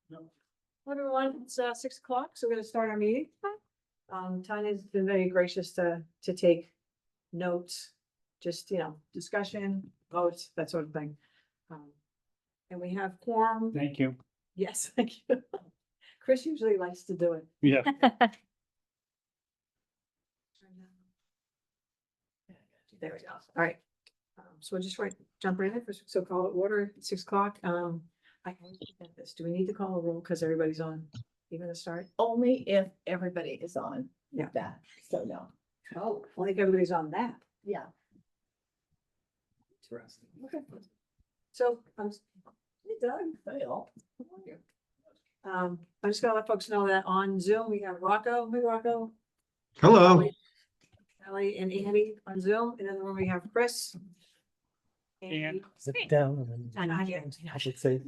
Hello, everyone, it's 6 o'clock, so we're gonna start our meeting. Tanya's been very gracious to take notes, just, discussion, votes, that sort of thing. And we have quorum. Thank you. Yes, thank you. Chris usually likes to do it. Yeah. There we go. All right. So we'll just jump right in for, so call it order at 6 o'clock. I can get this. Do we need to call a roll because everybody's on? You gonna start? Only if everybody is on. Yeah. That, so no. Oh, only if everybody's on that. Yeah. Interesting. Okay. So, hey Doug, Phil, how are you? I'm just gonna let folks know that on Zoom, we have Rocco. Hey, Rocco. Hello. Ellie and Andy on Zoom, and in the room we have Chris. And Sit down and And I I should say.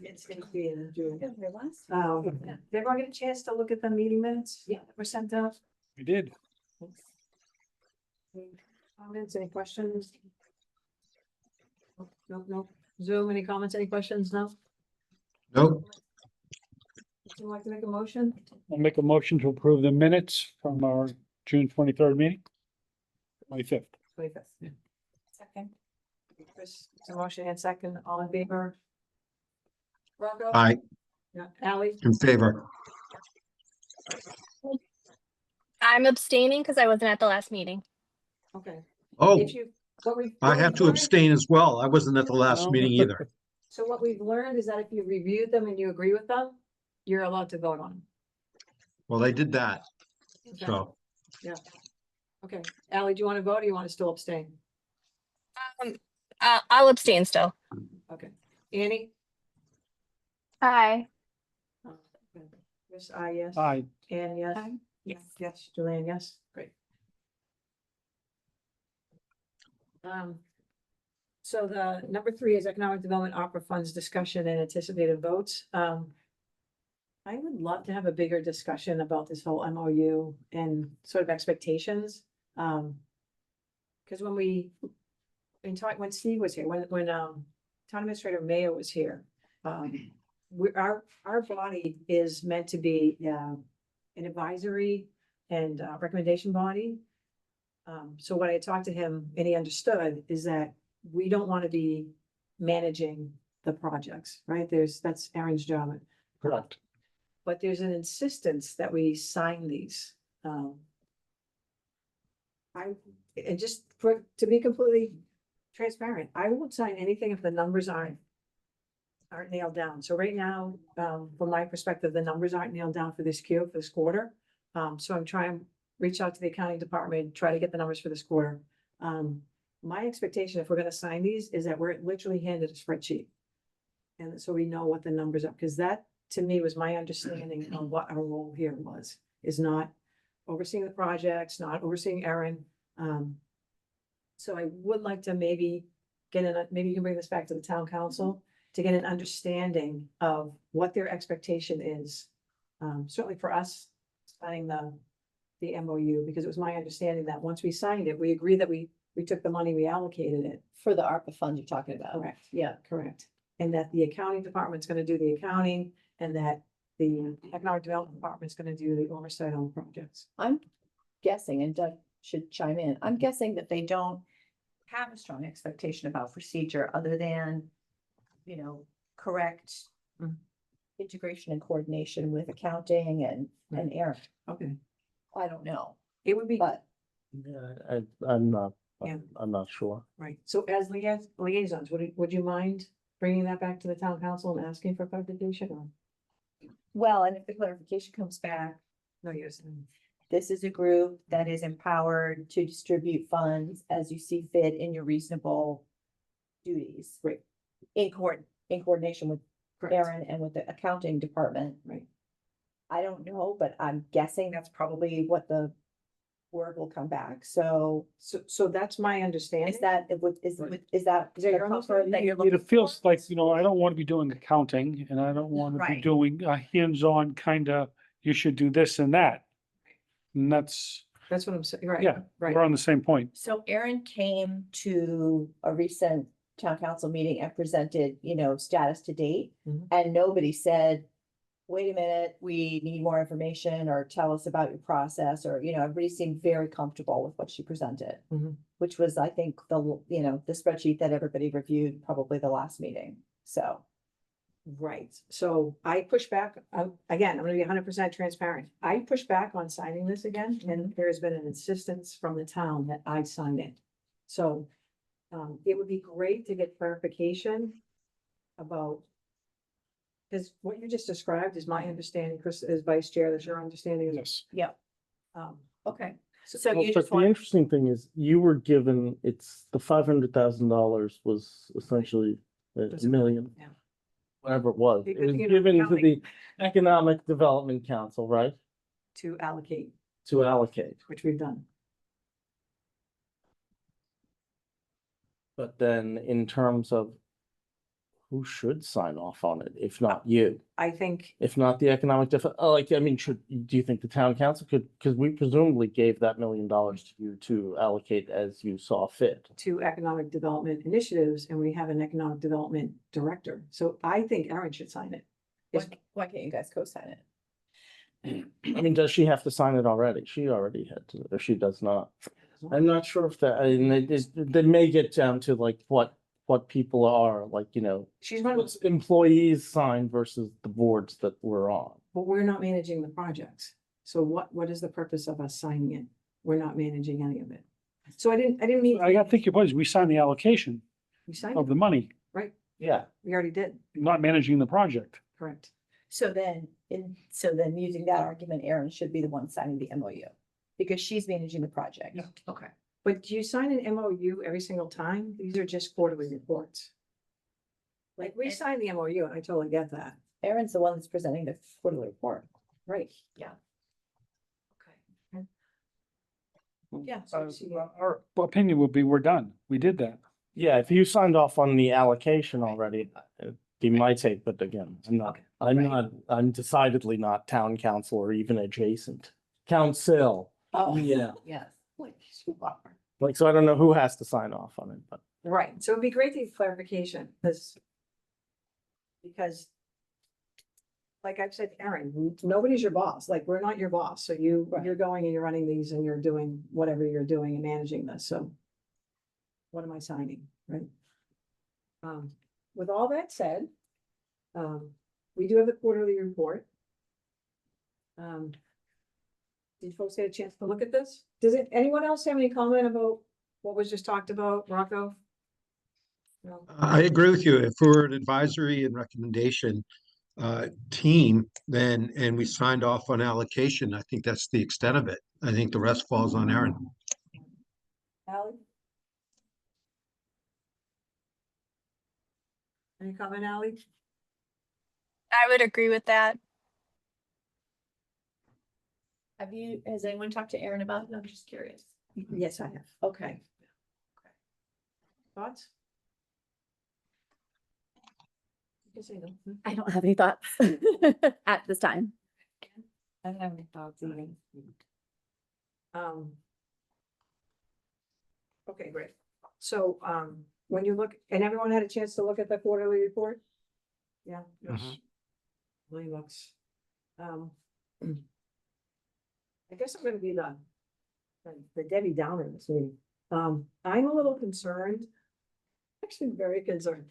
It's gonna be in June. Did everyone get a chance to look at the meeting minutes? Yeah. That were sent out? we did. Any comments, any questions? No. Zoom, any comments, any questions? No? Nope. Would you like to make a motion? I'll make a motion to approve the minutes from our June 23rd meeting. 25th. 25th. Second. Chris, it's a motion and second, all in favor? Rocco? Aye, Yeah, Ally? in favor. I'm abstaining because I wasn't at the last meeting. Okay. Oh, If you, I have to abstain as well. I wasn't at the last No. meeting either. So what we've learned is that if you reviewed them and you agree with them, you're allowed to vote on them. Well, they did that, Okay. so. Okay, Ally, do you want to vote or you want to still abstain? I'll abstain still. Okay, Annie? Aye. Yes, I, yes. Aye. Anne, yes. Yes. Yes, Julian, yes, great. So the number 3 is economic development opera funds discussion and anticipated votes. I would love to have a bigger discussion about this whole MOU and sort of expectations. Because when Steve was here, when Town Administrator Mayo was here, our body is meant to be an advisory and recommendation body. So what I talked to him and he understood is that we don't want to be managing the projects, right? That's Aaron's job. Correct. But there's an insistence that we sign these. To be completely transparent, I won't sign anything if the numbers aren't nailed down. So right now, from my perspective, the numbers aren't nailed down for this quarter. So I'm trying to reach out to the accounting department, try to get the numbers for this quarter. My expectation, if we're gonna sign these, is that we're literally handed a spreadsheet. And so we know what the numbers are, because that, to me, was my understanding of what our role here was, is not overseeing the projects, not overseeing Aaron. So I would like to maybe maybe you can bring this back to the town council to get an understanding of what their expectation is. Certainly for us, signing the MOU, because it was my understanding that once we signed it, we agreed that we took the money, we allocated it. For the ARPA fund you're talking about. Correct, yeah, correct. And that the accounting department's gonna do the accounting and that the economic development department's gonna do the oversight on projects. I'm guessing, and Doug should chime in, I'm guessing that they don't have a strong expectation about procedure other than, correct Mm. integration and coordination with accounting and Aaron. Okay. I don't know, It would be, but Yeah, I'm not, Yeah. I'm not sure. right, so as liaisons, would you mind bringing that back to the town council and asking for clarification or? well, and if the clarification comes back, No, yes. this is a group that is empowered to distribute funds as you see fit in your reasonable duties. Right. In coordination with Correct. Aaron and with the accounting department. Right. I don't know, but I'm guessing that's probably what the word will come back. So So that's my understanding. is that, Right. is that Is that your the comfort that you're looking It feels for? like, I don't want to be doing accounting and I don't want to be Right. doing a hands-on kind of, you should do this and that. And that's, That's what I'm saying, right? yeah, Right. we're on the same point. So Aaron came to a recent town council meeting and presented, status to date. Mhm. And nobody said, wait a minute, we need more information, or tell us about your process, or, everybody seemed very comfortable with what she presented. Mhm. Which was, I think, the spreadsheet that everybody reviewed probably the last meeting, so. Right, so I push back, again, I'm gonna be 100% transparent. I push back on signing this again, and there's been an insistence from the town that I sign it. So, it would be great to get clarification about. Because what you just described is my understanding, Chris, as vice chair, that's your understanding. Yes. Yep. Um, Okay. So Well, you but just the want, interesting thing is you were given, it's the $500,000 was essentially a Was a- million. yeah. Whatever it was. Because, It was you know, given to counting- the Economic Development Council, right? to allocate, To allocate. which we've done. But then in terms of who should sign off on it, if not you? I think If not the economic do you think the town council could, because we presumably gave that $1 million to you to allocate as you saw fit. to economic development initiatives, and we have an economic development director, so I think Erin should sign it. why can't you guys co-sign it? I mean, does she have to sign it already? She already had to, or she does not. I'm not sure if that, and they may get down to like what people are, like, She's one of what's employees sign versus the boards that we're on. but we're not managing the projects. So what is the purpose of us signing it? We're not managing any of it. So I didn't mean. I think it was, we signed the allocation We signed of it, the money, right? Yeah. We already did, not managing the project. correct. So then, using that argument, Erin should be the one signing the MOU, because she's managing the project. Yeah. Okay. But do you sign an MOU every single time? These are just quarterly reports. Like, we And- signed the MOU, and I totally get that, Erin's the one that's presenting the quarterly report. right? Yeah. Okay. Yeah. so she- Our opinion would be, we're done. We did that. Yeah, if you signed off on the allocation already, it'd be my take, but again, Okay, right. I'm decidedly not town council or even adjacent. Council, Oh, yeah, yes. like, so I don't know who has to sign off on it, but. Right, so it'd be great to get clarification, because like I've said to Erin, nobody's your boss, like, we're not your boss, so Right. you're going and you're running these and you're doing whatever you're doing and managing this, so what am I signing, right? With all that said, we do have the quarterly report. Did folks get a chance to look at this? Anyone else have any comment about what was just talked about, Rocco? No? I agree with you. If we're an advisory and recommendation team, then, and we signed off on allocation, I think that's the extent of it. I think the rest falls on Aaron. Ally? Any comment, Ally? I would agree with that. Has anyone talked to Erin about it? I'm just curious. Yes, I have. Okay. Thoughts? You can say no. I don't have any thoughts at this time. I don't have any thoughts either. Okay, great. So, when you look, and everyone had a chance to look at the quarterly report? Yeah, Yes. really looks, I guess I'm gonna be the Debbie Downer in this meeting. I'm a little concerned, actually very concerned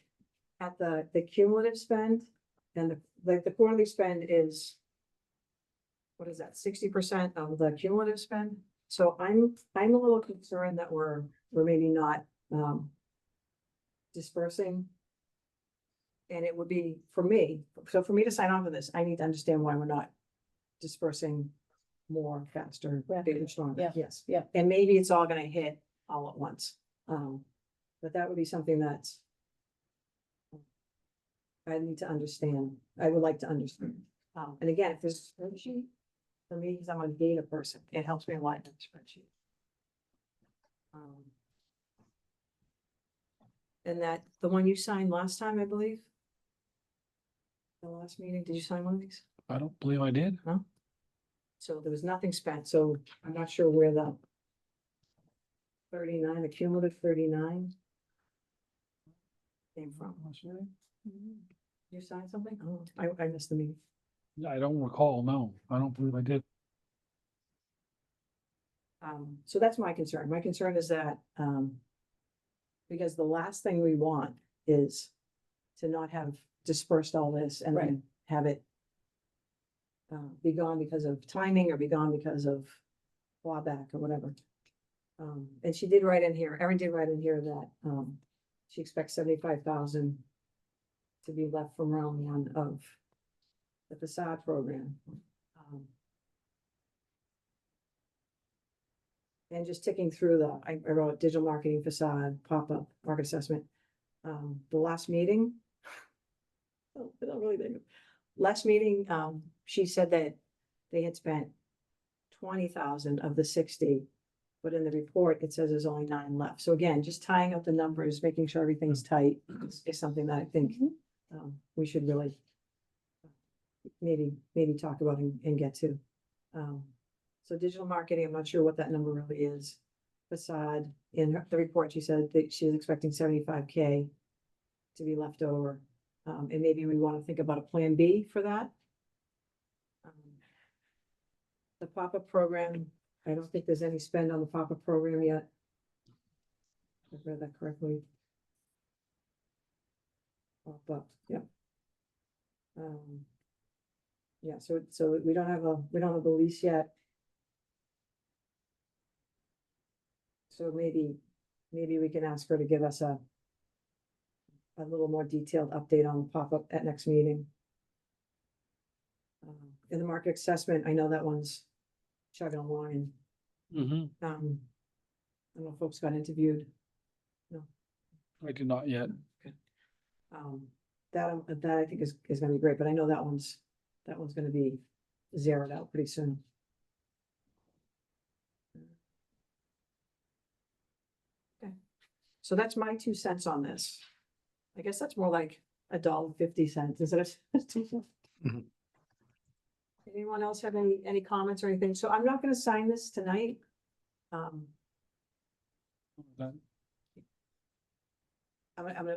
at the cumulative spend, and the quarterly spend is, what is that, 60% of the cumulative spend? So I'm a little concerned that we're maybe not dispersing. And it would be for me, so for me to sign off on this, I need to understand why we're not dispersing more faster, bigger, stronger. Yeah. Yes. Yeah. And maybe it's all gonna hit all at once. But that would be something that's I need to understand. I would like to understand. And again, if there's a spreadsheet, for me, because I'm a data person, it helps me a lot in the spreadsheet. And that, the one you signed last time, I believe? The last meeting, did you sign one of these? I don't believe I did. So there was nothing spent, so I'm not sure where the 39, the cumulative 39. came from. You signed something? Oh, I missed the meeting. I don't recall, no, I don't believe I did. So that's my concern. My concern is that, because the last thing we want is to not have dispersed all this and then have it be gone because of timing or be gone because of clawback or whatever. And she did write in here, Erin did write in here that, she expects 75,000 to be left from round one of the facade program. And just ticking through I wrote digital marketing facade, pop-up, market assessment. The last meeting. Oh, I don't really think. Last meeting, she said that they had spent 20,000 of the 60. But in the report, it says there's only 9 left. So again, just tying up the numbers, making sure everything's tight is something that I think we should really maybe talk about and get to. So digital marketing, I'm not sure what that number really is. Facade, in the report, she said that she was expecting 75K to be left over. And maybe we want to think about a plan B for that. The pop-up program, I don't think there's any spend on the pop-up program yet. I've read that correctly. Pop-up, yeah. Yeah, so we don't have the lease yet. So maybe we can ask her to give us a little more detailed update on the pop-up at next meeting. In the market assessment, I know that one's chugging along. I don't know if folks got interviewed. I did not yet. That I think is gonna be great, but I know that one's gonna be zeroed out pretty soon. Okay, so that's my 2 cents on this. I guess that's more like $1.50, is it? Mhm. Anyone else have any comments or anything? So I'm not gonna sign this tonight.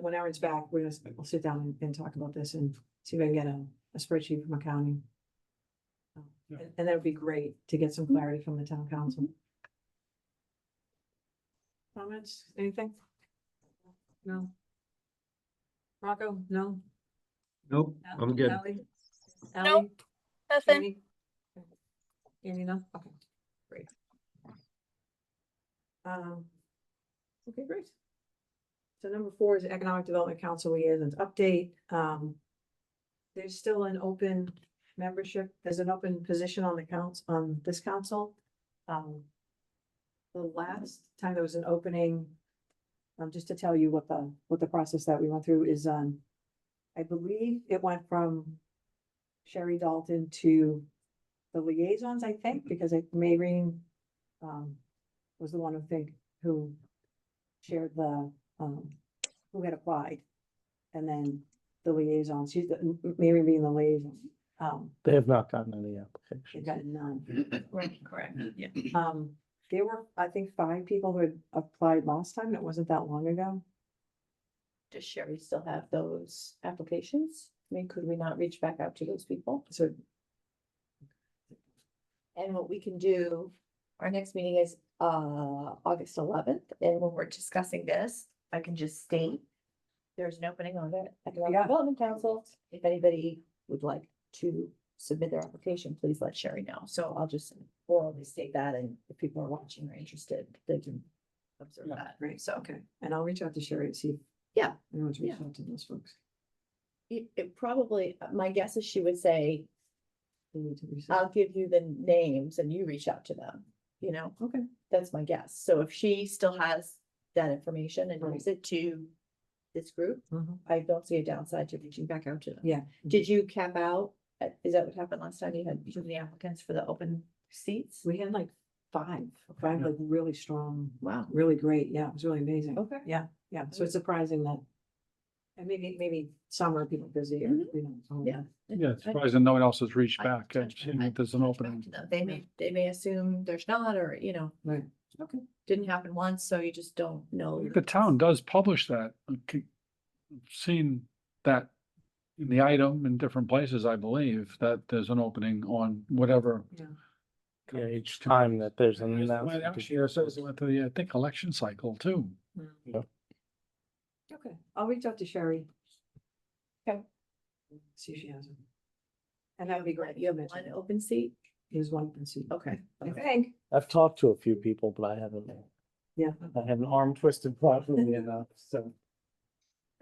When Erin's back, we'll sit down and talk about this and see if I can get a spreadsheet from accounting. Yeah. And that would be great to get some clarity from the town council. Comments, anything? No? Rocco, no? Nope, I'm good. Ally? Nope. Nothing. Annie? Annie, no? Okay, great. Okay, great. So number 4 is Economic Development Council Liaisons update. There's still an open membership. There's an open position on this council. The last time there was an opening, just to tell you what the process that we went through is, I believe it went from Sherry Dalton to the liaisons, I think, because Mayreen was the one who shared who had applied. And then the liaison, Mayreen being the liaison. They have not gotten any They've applications. got none. Right, correct, yeah. There were, I think, 5 people who had applied last time, and it wasn't that long ago. Does Sherry still have those applications? I mean, could we not reach back out to those people? So, And what we can do, our next meeting is August 11th, and when we're discussing this, I can just state there's an opening on the Economic Yeah. Development Council. If anybody would like to submit their application, please let Sherry know. So I'll just orally state that, and if people are watching or interested, they can observe Yeah. that. great, so, okay, and I'll reach out to Sherry and see. Yeah. Anyone's reached Yeah. out to those folks. It probably, my guess is she would say, They need to reach I'll out. give you the names and you reach out to them, you know? Okay, That's my guess. So if she still has that information and Right. brings it to this group, mhm, I don't see a downside to reaching back out to them. yeah. Did you cap out? Is that what happened last time? You had too many applicants for the open seats? We had like 5 Yeah. like really strong, Wow. really great, yeah, it was really amazing. Okay. Yeah, so it's surprising that. And maybe summer people busy or, you know. so- Yeah. Yeah, it's surprising no one else has reached I- back and I- seen that there's an touch back opening. to them. They may assume there's not, or, you know, Right, okay, didn't happen once, so you just don't know. The town does publish that. Okay. seen that in the item in different places, I believe, that there's an opening on whatever. Yeah. Yeah, each time that there's an Well, announcement. actually, it says it went to the, I think, election cycle too. Yeah. Okay, I'll reach out to Sherry. Okay. See if she has them. And that would be great. You have one open seat? There's one open seat. Okay. I think, I've talked to a few people, but I haven't arm twisted properly enough, so.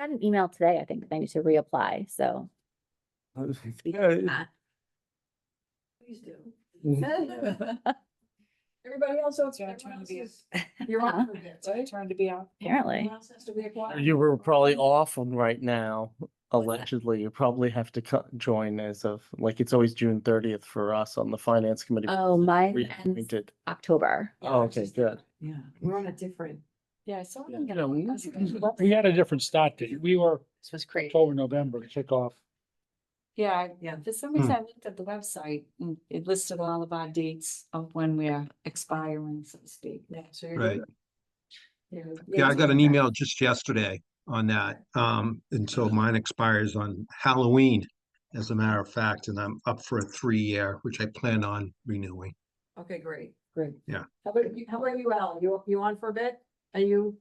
I got an email today, I think I need to reapply, so. Yeah, please do. it- Everybody else, so it's. You're on for a bit, right? Trying to be out. Apparently. Everyone else has to reapply? You were probably off on right now, allegedly. You probably have to join as of, like, it's always June 30th for us on the finance committee. Oh, mine ends Reappointed. October. Oh, okay, good. Yeah, we're on a different. Yeah, I saw. You know, we had a different start date. We were This was crazy. October, November kickoff. Yeah, Yeah. for some reason I looked at the wwebsite and it listed all of our dates of when we're expiring, so to speak. Yeah, so you're. Right. Yeah, I got an email just yesterday on that. And so mine expires on Halloween, as a matter of fact, and I'm up for a 3-year, which I plan on renewing. Okay, great, great. Yeah. How about you, Al? You on for a bit? Are you,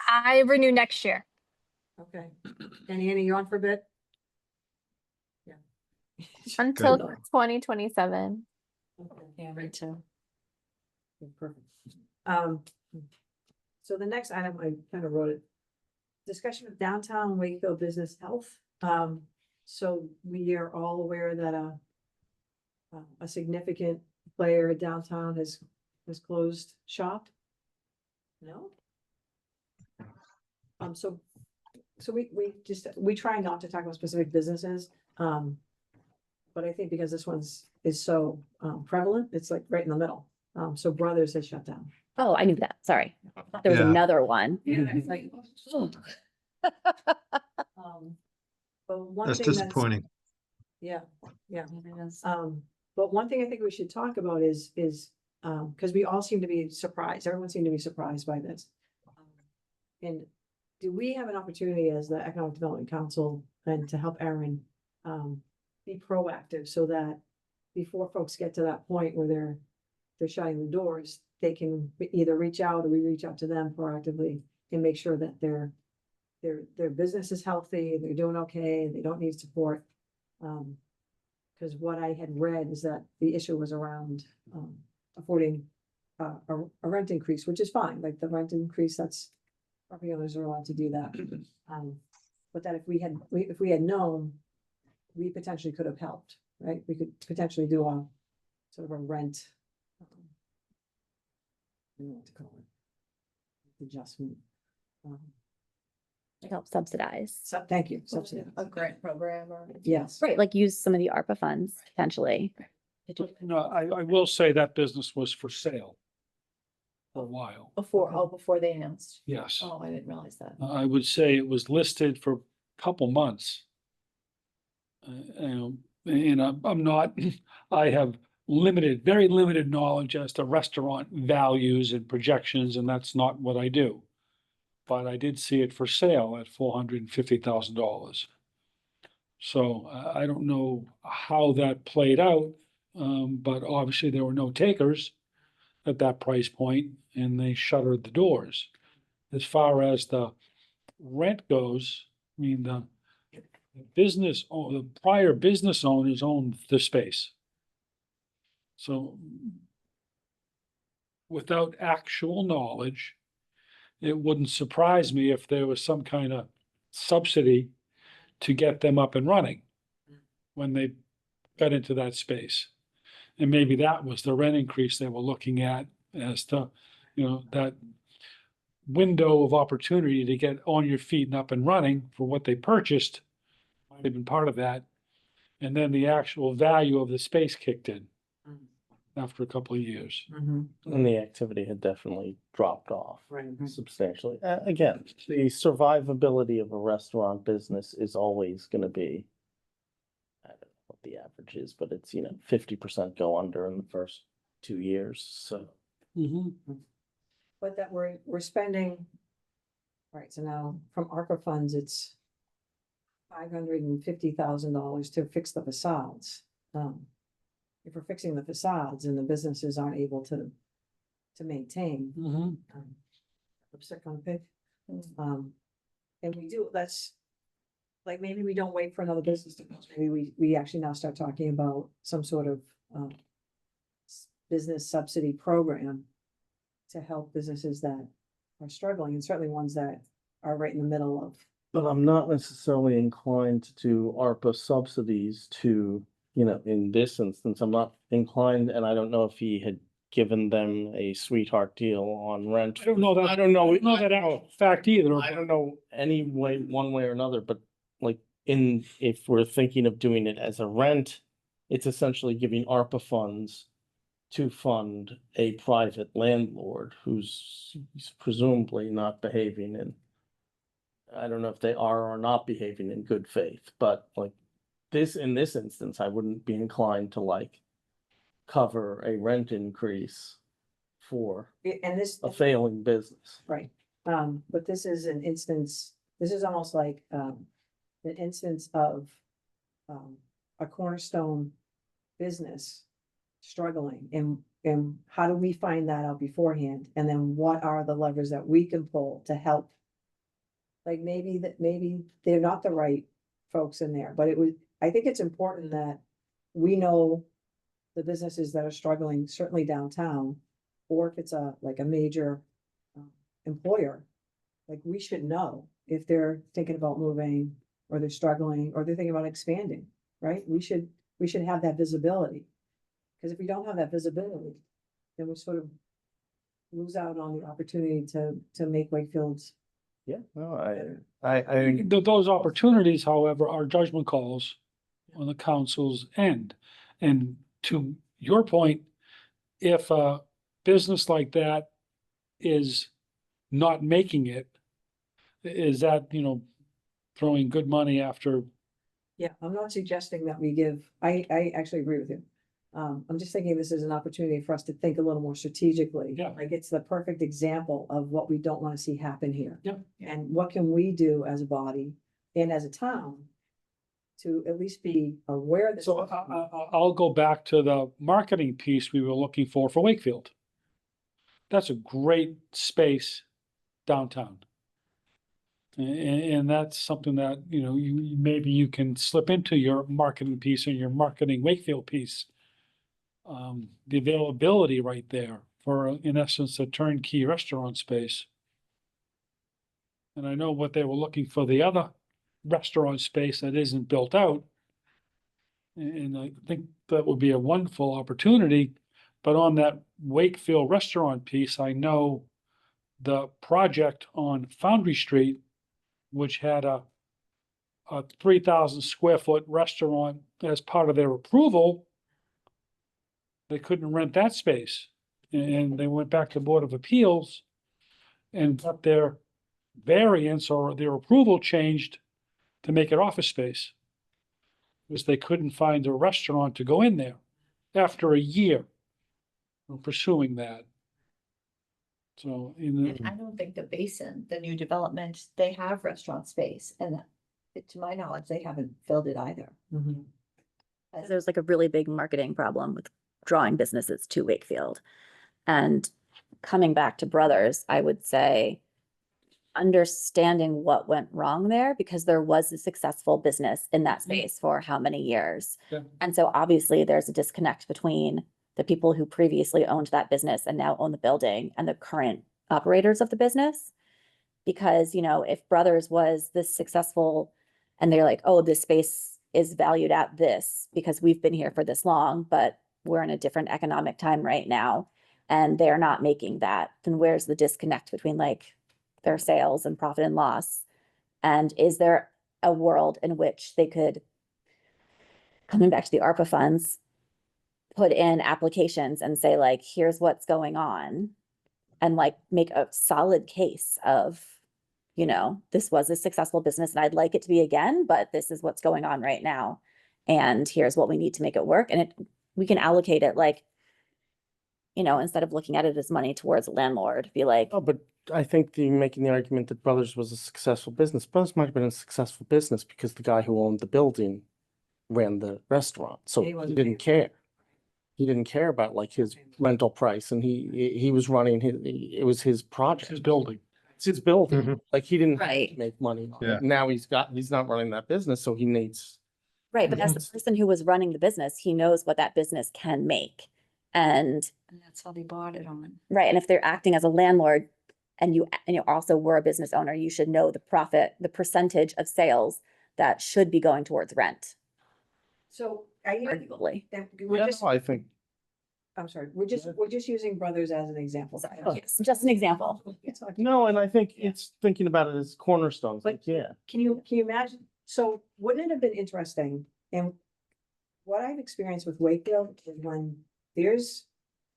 I renew next year. okay. And Annie, you on for a bit? Yeah. Until Good. 2027. Okay. Yeah, me too. Okay, perfect. Um, so the next item, I kind of wrote it. Discussion of downtown Wakefield business health. So we are all aware that a significant player downtown has closed shop. No? So we try not to talk about specific businesses. But I think because this is so prevalent, it's like right in the middle. So Brothers has shut down. Oh, I knew that, sorry. There was Yeah. another one. It's like, but one That's thing that's, disappointing. yeah, yeah. It is. But one thing I think we should talk about is, because we all seem to be surprised, everyone seemed to be surprised by this. And do we have an opportunity as the Economic Development Council and to help Aaron be proactive so that before folks get to that point where they're shutting the doors, they can either reach out or we reach out to them proactively and make sure that their business is healthy, they're doing okay, they don't need support. Because what I had read is that the issue was around affording a rent increase, which is fine, like the rent increase, that's property owners are allowed to do that. But that if we had known, we potentially could have helped, right? We could potentially do a sort of a rent. I don't know what to call it. Adjustment. Help subsidize. So, thank you. Subsidy. A grant program or? Yes. Right, like use some of the ARPA funds potentially. No, I will say that business was for sale for a while. Before they announced. Yes. Oh, I didn't realize that. I would say it was listed for a couple months. And I'm not, I have very limited knowledge as to restaurant values and projections, and that's not what I do. But I did see it for sale at $450,000. So I don't know how that played out, but obviously there were no takers at that price point, and they shuttered the doors. As far as the rent goes, I mean, the prior business owners owned the space. So without actual knowledge, it wouldn't surprise me if there was some kind of subsidy to get them up and running when they got into that space. And maybe that was the rent increase they were looking at as to, that window of opportunity to get on your feet and up and running for what they purchased might have been part of that. And then the actual value of the space kicked in after a couple of years. Mhm. And the activity had definitely dropped off Right. substantially. Again, the survivability of a restaurant business is always gonna be, I don't know what the average is, but it's, 50% go under in the first 2 years, so. But that we're spending. Right, so now from ARPA funds, it's $550,000 to fix the facades. If we're fixing the facades and the businesses aren't able to maintain, lipstick on a pig. And we do, that's, like, maybe we don't wait for another business to close, maybe we actually now start talking about some sort of, business subsidy program to help businesses that are struggling, and certainly ones that are right in the middle of. But I'm not necessarily inclined to do ARPA subsidies to, you know, in this instance, I'm not inclined, and I don't know if he had given them a sweetheart deal on rent. I don't know that. I don't know. That out fact either. I don't know any way, one way or another, but like if we're thinking of doing it as a rent, it's essentially giving ARPA funds to fund a private landlord who's presumably not behaving in, I don't know if they are or not behaving in good faith, but like this, in this instance, I wouldn't be inclined to like cover a rent increase for And this, a failing business. right, but this is an instance, this is almost like, an instance of, a cornerstone business struggling, and how do we find that out beforehand? And then what are the levers that we can pull to help? Like, maybe they're not the right folks in there, but I think it's important that we know the businesses that are struggling, certainly downtown, or if it's like a major employer, like, we should know if they're thinking about moving, or they're struggling, or they're thinking about expanding, right? We should have that visibility. Because if we don't have that visibility, then we sort of lose out on the opportunity to make Wakefield's. Yeah, no, I think Those opportunities, however, are judgment calls on the council's end. And to your point, if a business like that is not making it, is that, throwing good money after? Yeah, I'm not suggesting that we give, I actually agree with you. I'm just thinking this is an opportunity for us to think a little more strategically. Yeah. Like, it's the perfect example of what we don't want to see happen here. Yeah. And what can we do as a body and as a town to at least be aware that. So I'll go back to the marketing piece we were looking for Wakefield. That's a great space downtown. And that's something that, maybe you can slip into your marketing piece and your marketing Wakefield piece. The availability right there for, in essence, a turnkey restaurant space. And I know what they were looking for the other restaurant space that isn't built out. And I think that would be a wonderful opportunity. But on that Wakefield restaurant piece, I know the project on Foundry Street, which had a 3,000 square foot restaurant as part of their approval, they couldn't rent that space. And they went back to Board of Appeals and got their variance or their approval changed to make it office space. Because they couldn't find a restaurant to go in there after a year of pursuing that. So And I don't think the Basin, the new development, they have restaurant space, and to my knowledge, they haven't filled it either. Mhm. There's like a really big marketing problem with drawing businesses to Wakefield. And coming back to Brothers, I would say understanding what went wrong there, because there was a successful business in that space for how many years. Yeah. And so obviously there's a disconnect between the people who previously owned that business and now own the building and the current operators of the business. Because, if Brothers was this successful and they're like, oh, this space is valued at this because we've been here for this long, but we're in a different economic time right now, and they're not making that, then where's the disconnect between like their sales and profit and loss? And is there a world in which they could, coming back to the ARPA funds, put in applications and say like, here's what's going on, and like make a solid case of, this was a successful business and I'd like it to be again, but this is what's going on right now. And here's what we need to make it work. And we can allocate it like, you know, instead of looking at it as money towards a landlord, be like, Oh, but I think making the argument that Brothers was a successful business. Brothers might have been a successful business because the guy who owned the building ran the restaurant, so He he wasn't didn't care. He didn't care about like his rental price, and he was running it was his project. His building. It's his building. Mhm. Like he didn't have to Right. make money on Yeah. it. Now he's not running that business, so he needs. right, but as the person who was running the business, he knows what that business can make. And And that's how they bought it on. right, and if they're acting as a landlord and you also were a business owner, you should know the profit, the percentage of sales that should be going towards rent, So are you, arguably. that- we're Yeah, just, no, I think I'm sorry, we're just using Brothers as an example. Yes, just an example. no, and I think Yeah. it's thinking about it as cornerstones. But- Like, yeah, Can you imagine? So wouldn't it have been interesting? And what I've experienced with Wakefield is when there's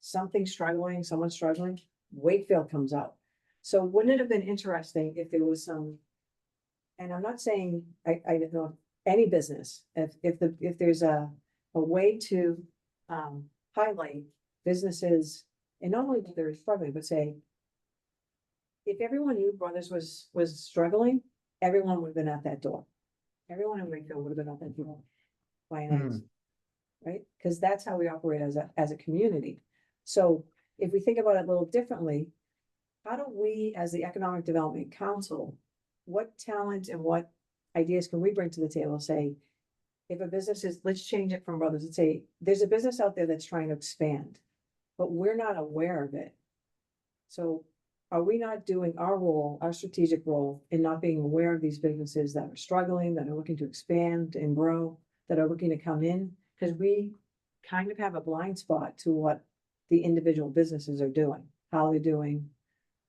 something struggling, someone struggling, Wakefield comes out. So wouldn't it have been interesting if there was some, and I'm not saying, I don't know, any business, if there's a way to highlight businesses, and not only that they're struggling, but say, if everyone knew Brothers was struggling, everyone would have been at that door. Everyone in Wakefield would have been at that door buying eggs. Right? Because that's how we operate as a community. So if we think about it a little differently, how do we, as the Economic Development Council, what talent and what ideas can we bring to the table? Say, if a business is, let's change it from Brothers and say, there's a business out there that's trying to expand, but we're not aware of it. So are we not doing our role, our strategic role, in not being aware of these businesses that are struggling, that are looking to expand and grow, that are looking to come in? Because we kind of have a blind spot to what the individual businesses are doing, how they're doing,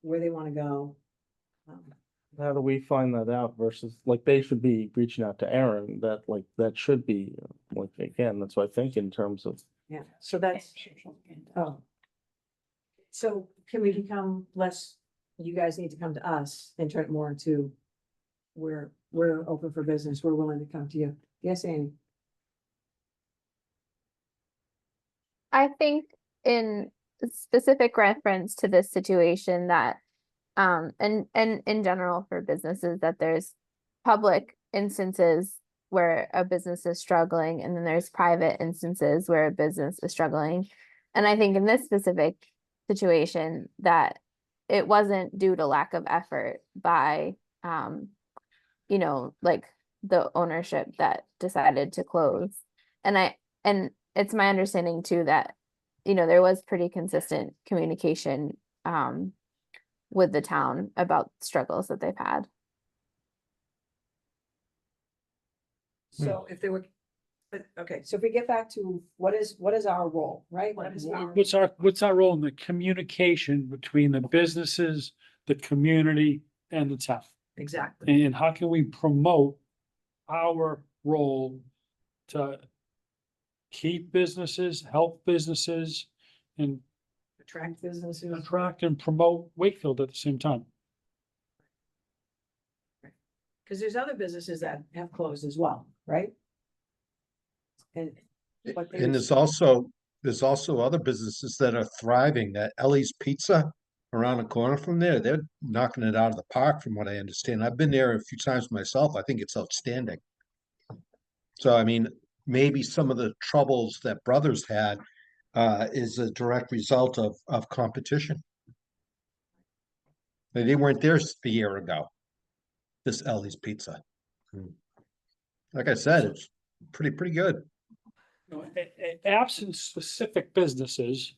where they want to go. how do we find that out versus like they should be reaching out to Aaron? That should be like again. That's what I think in terms of. Yeah, so that's, oh. So can we become less, you guys need to come to us and turn it more into, we're open for business, we're willing to come to you. Yes, Amy? I think in specific reference to this situation that, and in general for businesses, that there's public instances where a business is struggling, and then there's private instances where a business is struggling. And I think in this specific situation that it wasn't due to lack of effort by, you know, like the ownership that decided to close. And it's my understanding too that, you know, there was pretty consistent communication with the town about struggles that they've had. So if they were, but, okay, so if we get back to what is our role, right? What is our, What's our role in the communication between the businesses, the community and the town? exactly, And how can we promote our role to keep businesses, help businesses, and attract businesses? attract and promote Wakefield at the same time? Because there's other businesses that have closed as well, right? And. but And there's also other businesses that are thriving. That Ellie's Pizza around the corner from there, they're knocking it out of the park from what I understand. I've been there a few times myself. I think it's outstanding. So, I mean, maybe some of the troubles that Brothers had is a direct result of competition. They weren't there a year ago, this Ellie's Pizza. Like I said, it's pretty good. You know, absent specific businesses,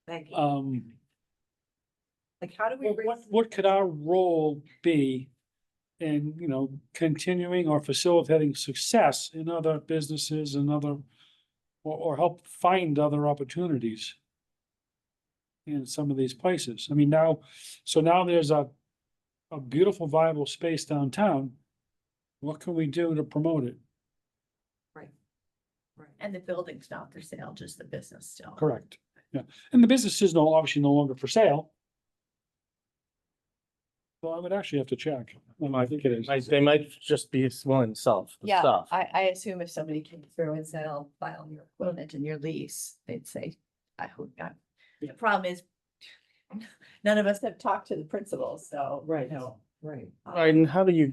Thank you. Like, how do we? what could our role be in, you know, continuing or facilitating success in other businesses and other, or help find other opportunities in some of these places? I mean, now there's a beautiful viable space downtown. What can we do to promote it? Right. Right. And the building's not for sale, just the business still. Correct. Yeah, and the business is obviously no longer for sale. Well, I would actually have to check. I think it is. They might just be willing to sell the Yeah, stuff. I assume if somebody came through and said, I'll buy all your equipment and your lease, they'd say, I hope not. The problem is, none of us have talked to the principals, so. Right. you know, Right. Right, and how do you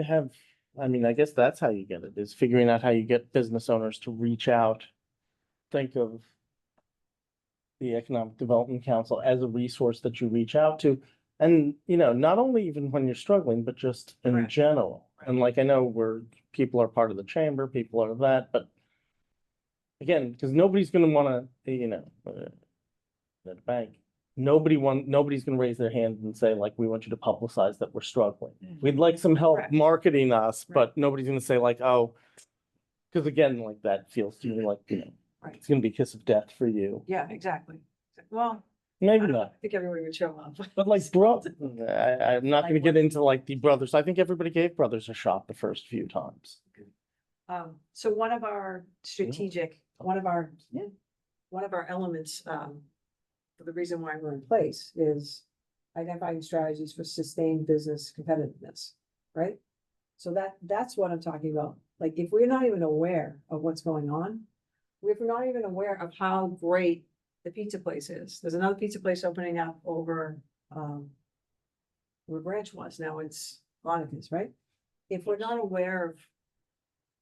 have, I mean, I guess that's how you get it, is figuring out how you get business owners to reach out. Think of the Economic Development Council as a resource that you reach out to. And, not only even when you're struggling, but just in Correct. general. And like, I know people are part of the chamber, people are that, but again, because nobody's gonna wanna, at a bank, nobody's gonna raise their hand and say, like, we want you to publicize that we're struggling. We'd like some help Correct. marketing us, Right. but nobody's gonna say like, oh, because again, like that feels to me like, Right. it's gonna be a kiss of death for you. Yeah, exactly. Well, I Maybe don't know. not, I think everybody would show up. but like, I'm not gonna Like get what? into like the brothers. I think everybody gave brothers a shot the first few times. So one of our strategic, one of our elements, for the reason why we're in place is identifying strategies for sustained business competitiveness, right? So that's what I'm talking about. Like, if we're not even aware of what's going on, if we're not even aware of how great the pizza place is, there's another pizza place opening up over, where Branch was, now it's Monica's, right? If we're not aware of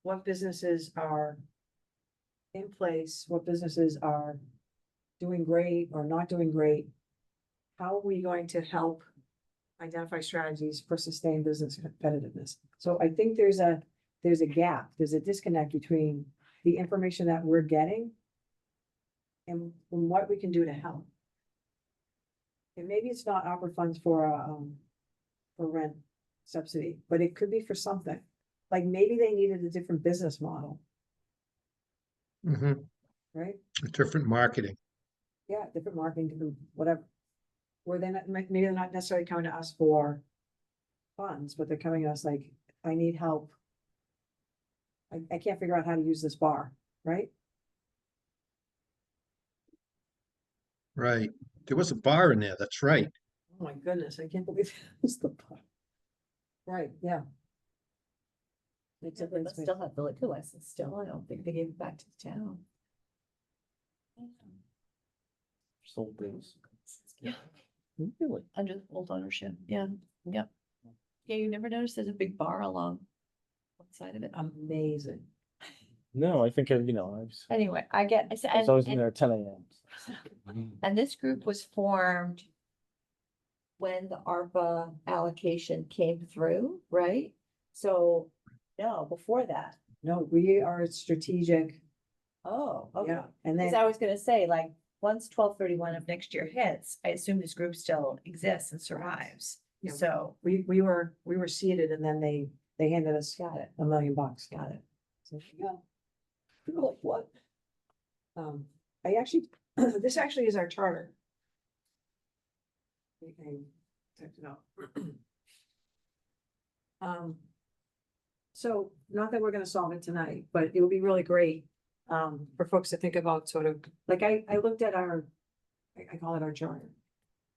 what businesses are in place, what businesses are doing great or not doing great, how are we going to help identify strategies for sustained business competitiveness? So I think there's a gap, there's a disconnect between the information that we're getting and what we can do to help. And maybe it's not opera funds for rent subsidy, but it could be for something. Like, maybe they needed a different business model, hmm right? different marketing. Yeah, different marketing, different whatever. Where they're not, maybe they're not necessarily coming to us for funds, but they're coming to us like, I need help. I can't figure out how to use this bar, right? Right. There was a bar in there, that's right. Oh my goodness, I can't believe that was the bar. Right, yeah. They still have the liquor license still. I don't think they gave it back to the town. Sold things. Yeah, Really? under the old ownership. Yeah, yeah. Yeah, you never noticed there's a big bar along one side of it. Amazing. No, I think, I was Anyway, I I was always in there at 10 a.m. and this group was formed when the ARPA allocation came through, right? So, no, before that. No, we are strategic, Oh, okay. yeah, and Because then, I was gonna say, like, once 12/31 of next year hits, I assume this group still exists and survives. Yeah. So, we were seated and then they handed us got it, $1 million. got it. So, yeah. We were like, what? I actually, this actually is our charter. I typed it out. So not that we're gonna solve it tonight, but it would be really great, for folks to think about sort of, like, I looked at our, I call it our charter.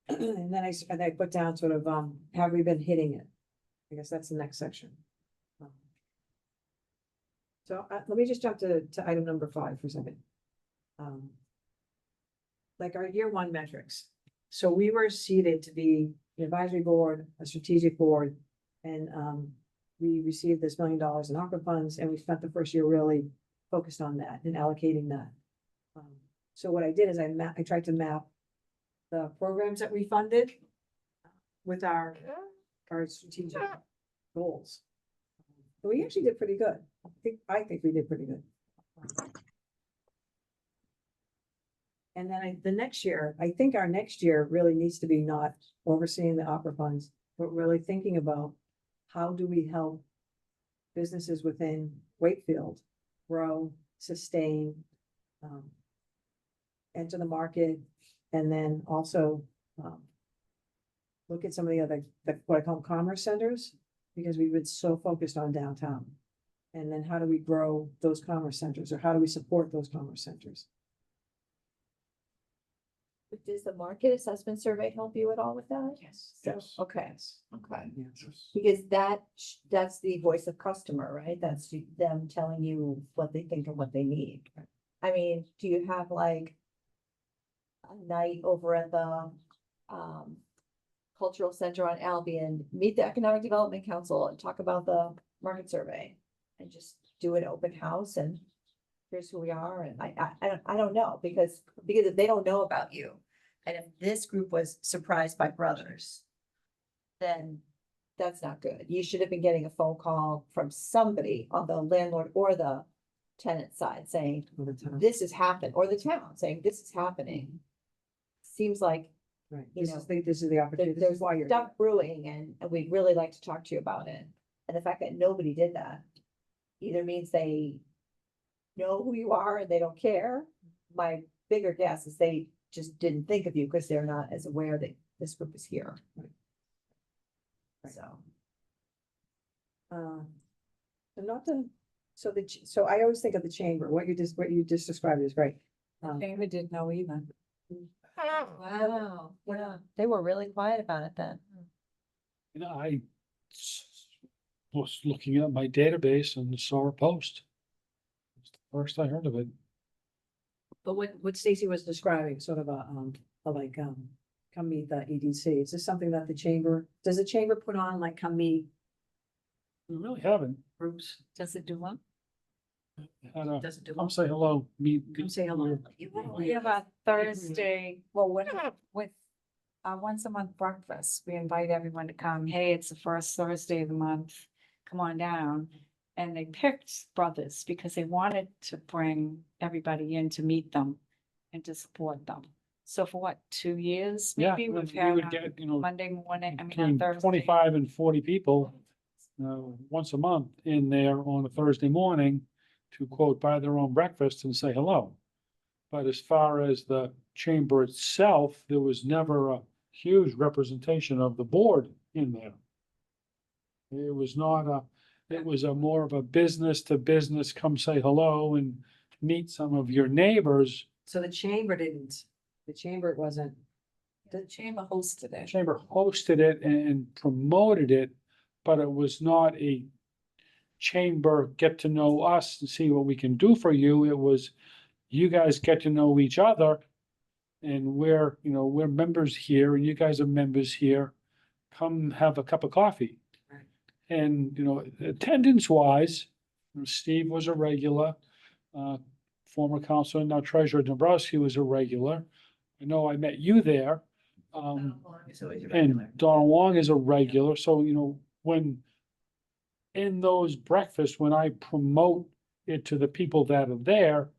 And then I put down sort of, have we been hitting it? I guess that's the next section. So let me just jump to item number 5 for a second. Like our year 1 metrics. So we were seated to be an advisory board, a strategic board, and we received this $1 million in ARPA funds, and we spent the first year really focused on that and allocating that. So what I did is I tried to map the programs that we funded with our strategic goals. So we actually did pretty good. I think we did pretty good. And then the next year, I think our next year really needs to be not overseeing the opera funds, but really thinking about how do we help businesses within Wakefield grow, sustain, enter the market, and then also look at some of the other, what I call commerce centers, because we've been so focused on downtown. And then how do we grow those commerce centers, or how do we support those commerce centers? But does the market assessment survey help you at all with that? Yes. So, okay, okay. Yes. Because that's the voice of customer, right? That's them telling you what they think and what they need. I mean, do you have like a night over at the, Cultural Center on Albion, meet the Economic Development Council and talk about the market survey. And just do an open house and here's who we are, and I don't know, because if they don't know about you. And if this group was surprised by Brothers, then that's not good. You should have been getting a phone call from somebody on the landlord or the tenant side saying, this has happened, or the town saying, this is happening. Seems like Right, you this know, is this is the opportunity, this there's is why you're. stuff brewing and we'd really like to talk to you about it. And the fact that nobody did that either means they know who you are and they don't care. My bigger guess is they just didn't think of you because they're not as aware that this group is here. Right. So. And not the, so I always think of the chamber, what you just described is great. David didn't know either. Wow, yeah, they were really quiet about it then. You know, was looking at my database and saw a post. It's the first I heard of it. But what Stacy was describing, sort of come meet the EDC, is this something that does the chamber put on, like, come meet We really haven't. groups? Does it do one? Had a, Does it do? come say hello, meet. Come say hello. We have a Thursday, well, with once a month breakfast, we invite everyone to come. Hey, it's the first Thursday of the month. Come on down. And they picked Brothers because they wanted to bring everybody in to meet them and to support them. So for what, 2 years? Yeah, Maybe we we've had would on get, you know, Monday morning, I mean, on between Thursday. 25 and 40 people once a month in there on a Thursday morning to quote, buy their own breakfast and say hello. But as far as the chamber itself, there was never a huge representation of the board in there. It was not it was a more of a business to business, come say hello and meet some of your neighbors. So the chamber wasn't. The chamber hosted The it. chamber hosted it and promoted it, but it was not a chamber get to know us and see what we can do for you. It was, you guys get to know each other. And we're members here and you guys are members here. Come have a cup of coffee. Right. And, attendance wise, Steve was a regular, former counselor, now treasurer Dombrowski was a regular. I know I met you there. And Donald Wong is a regular, so, when in those breakfasts, when I promote it to the people that are there,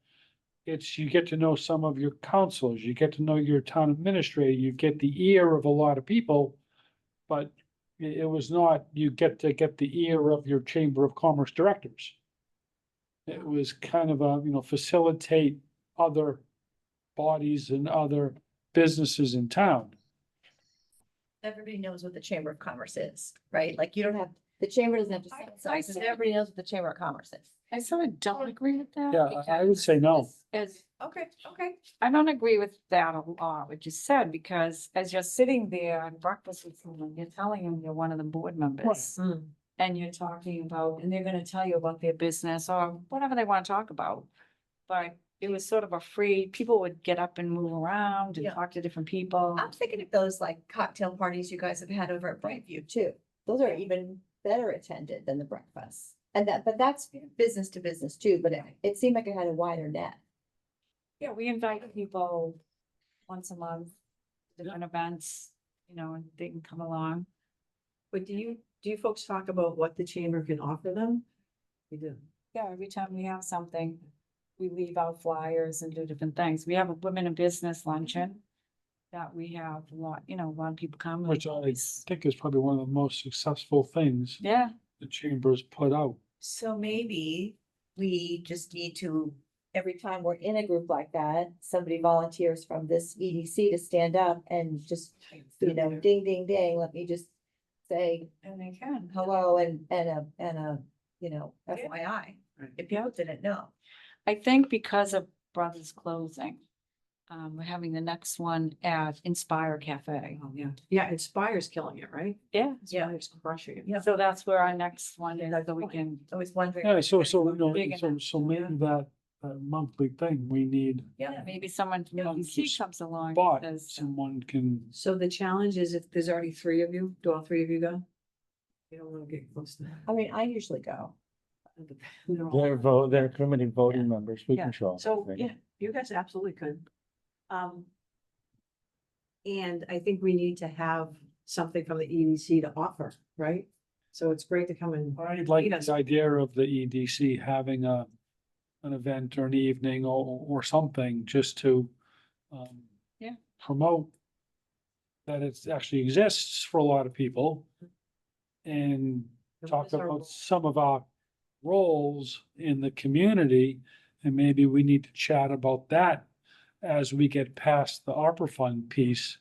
you get to know some of your counselors, you get to know your town administrator, you get the ear of a lot of people. But it was not, you get the ear of your Chamber of Commerce directors. It was kind of facilitate other bodies and other businesses in town. Everybody knows what the Chamber of Commerce is, right? Like the chamber doesn't have to say I something, everybody knows what the Chamber of Commerce is. I sort of don't agree with that. Yeah, I would say no. As Okay. I don't agree with that a lot, what you said, because as you're sitting there at breakfast with someone, you're telling them you're one of the board members. Mm. And you're talking about, and they're gonna tell you about their business or whatever they wanna talk about. But it was sort of a free, people would get up and move around and Yeah. talk to different people. I'm thinking of those like cocktail parties you guys have had over at Brightview too. Those are even better attended than the breakfast. But that's business to business too, but it seemed like it had a wider net. Yeah, we invite people once a month, to different events, and they can come along. But do you folks talk about what the chamber can offer them? You do. Yeah, every time we have something, we leave out flyers and do different things. We have a women in business luncheon that we have a lot of people come. and Which I always- think is probably one of the most successful things Yeah, the chambers put out. So maybe we just need to, every time we're in a group like that, somebody volunteers from this EDC to stand up and just, ding, ding, ding, let me just say and they can. hello and a FYI. Right. If people didn't know. I think because of Brothers closing, we're having the next one at Inspire Cafe. Oh, yeah. Yeah, Inspire's killing it, right? Yeah, Inspire's crushing it. Yeah. so that's where our next one is, so we point. can, I was wondering. Yeah, so Big enough. maybe that a monthly thing. We need, Yeah, maybe someone from EDC comes along. but and says, someone can, So the challenge is if there's already three of you, do all three of you go? You don't wanna get close to that. I mean, I usually go. They're all- Their committee voting members, we Yeah, can show. up, So, right? yeah, you guys absolutely could. And I think we need to have something from the EDC to offer, right? So it's great to come in. I like Meet us. the idea of the EDC having an event or an evening or something just to Yeah. promote that it actually exists for a lot of people and what talk is our role? about some of our roles in the community. And maybe we need to chat about that as we get past the ARPA fund piece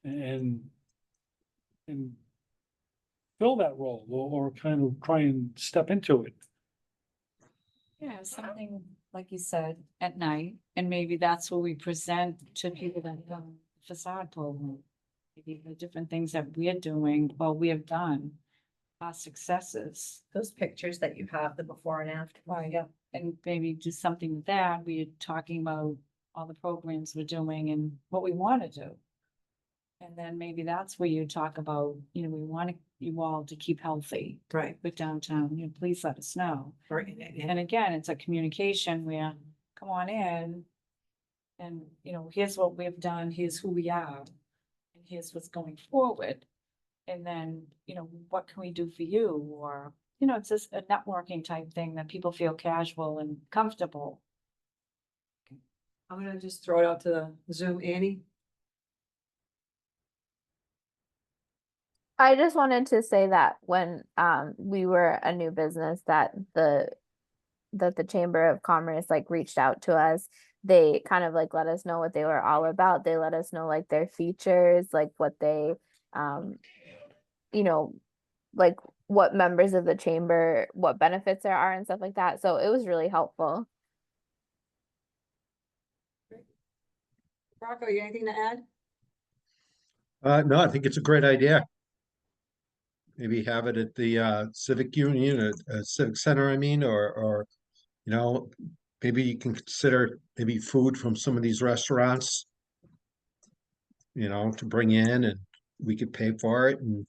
and fill that role or kind of try and step into it. Yeah, something, like you said, at night, and maybe that's what we present to people that facade program. Maybe the different things that we're doing, well, we have done, our successes. Those pictures that you have, the before and after. Right, yeah, and maybe do something with that, we're talking about all the programs we're doing and what we want to do. And then maybe that's where you talk about, we want you all to keep healthy Right, with downtown, please let us know. right. And again, it's a communication where, come on in. And, here's what we've done, here's who we are, and here's what's going forward. And then, what can we do for you? Or, it's just a networking type thing that people feel casual and comfortable. I'm gonna just throw it out to the Zoom, Annie. I just wanted to say that when we were a new business that the Chamber of Commerce like reached out to us. They kind of like let us know what they were all about. They let us know like their features, like what they you know, like what members of the chamber, what benefits there are and stuff like that. So it was really helpful. Rocco, you got anything to add? No, I think it's a great idea. Maybe have it at the Civic Union, Civic Center, I mean, or, maybe you can consider maybe food from some of these restaurants. To bring in and we could pay for it and,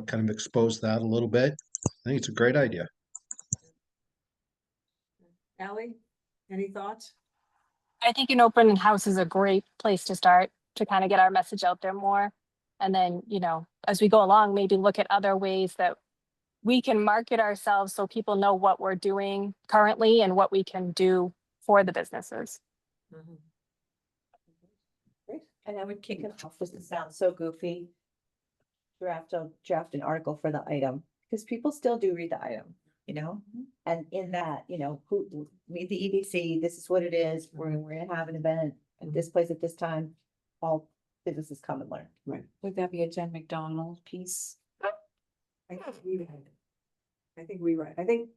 kind of expose that a little bit. I think it's a great idea. Ally, any thoughts? I think an open house is a great place to start to kind of get our message out there more. And then, as we go along, maybe look at other ways that we can market ourselves so people know what we're doing currently and what we can do for the businesses. Great. And I would kick it off, this sounds so goofy. Draft an article for the item, because people still do read the item, and in that, who meet the EDC, this is what it is, we're gonna have an event at this place at this time. All businesses come and learn. Right. Would that be a Jen McDonald piece? I think we read. I think we read. I think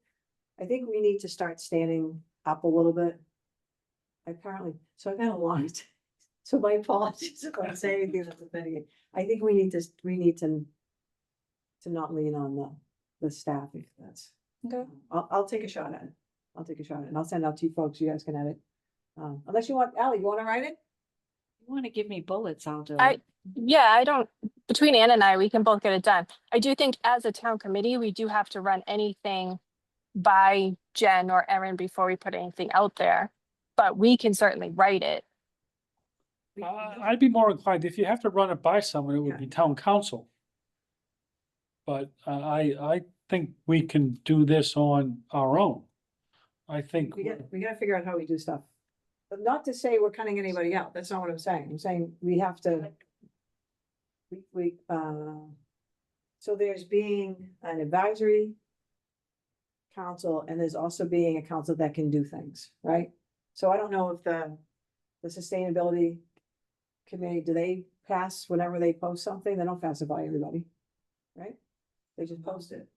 we need to start standing up a little bit. Apparently, so I've had a lot. So my apologies if I say anything that's offending. I think we need to not lean on the staff if that's. Okay. I'll take a shot at it. I'll take a shot at it and I'll send it out to you folks. You guys can edit. Unless you want, Ally, you want to write it? You want to give me bullets, I'll do I it. between Ann and I, we can both get it done. I do think as a town committee, we do have to run anything by Jen or Erin before we put anything out there, but we can certainly write it. I'd be more inclined, if you have to run it by someone, it would be town council. But I think we can do this on our own. I think, We gotta figure out how we do stuff. But not to say we're cutting anybody out. That's not what I'm saying. I'm saying we have to. So there's being an advisory council and there's also being a council that can do things, right? So I don't know if the sustainability committee, do they pass whenever they post something? They don't pass it by everybody, right? They just post it.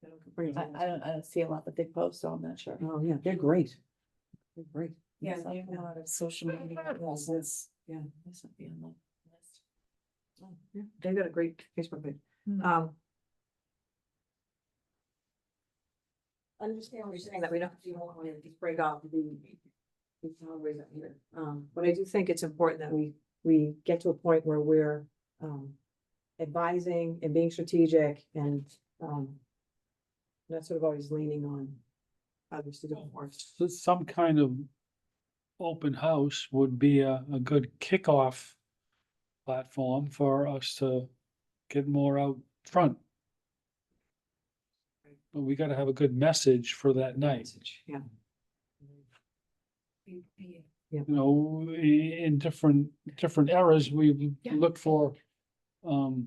They don't bring it I to us. I don't see a lot that they post, so I'm not sure. Oh, yeah, they're great. They're great. Yeah, they have a lot of social media presence. Yeah. This would be on the list. Oh, yeah, they've got a great Facebook page. Hmm. understand what you're saying, that we don't, you don't want to just break off the salaries up here. But I do think it's important that we get to a point where we're, advising and being strategic and, not sort of always leaning on others to do it for us. So some kind of open house would be a good kickoff platform for us to get more out front. But we gotta have a good message for that night. Yeah. You know, in different eras, we Yeah. look for, you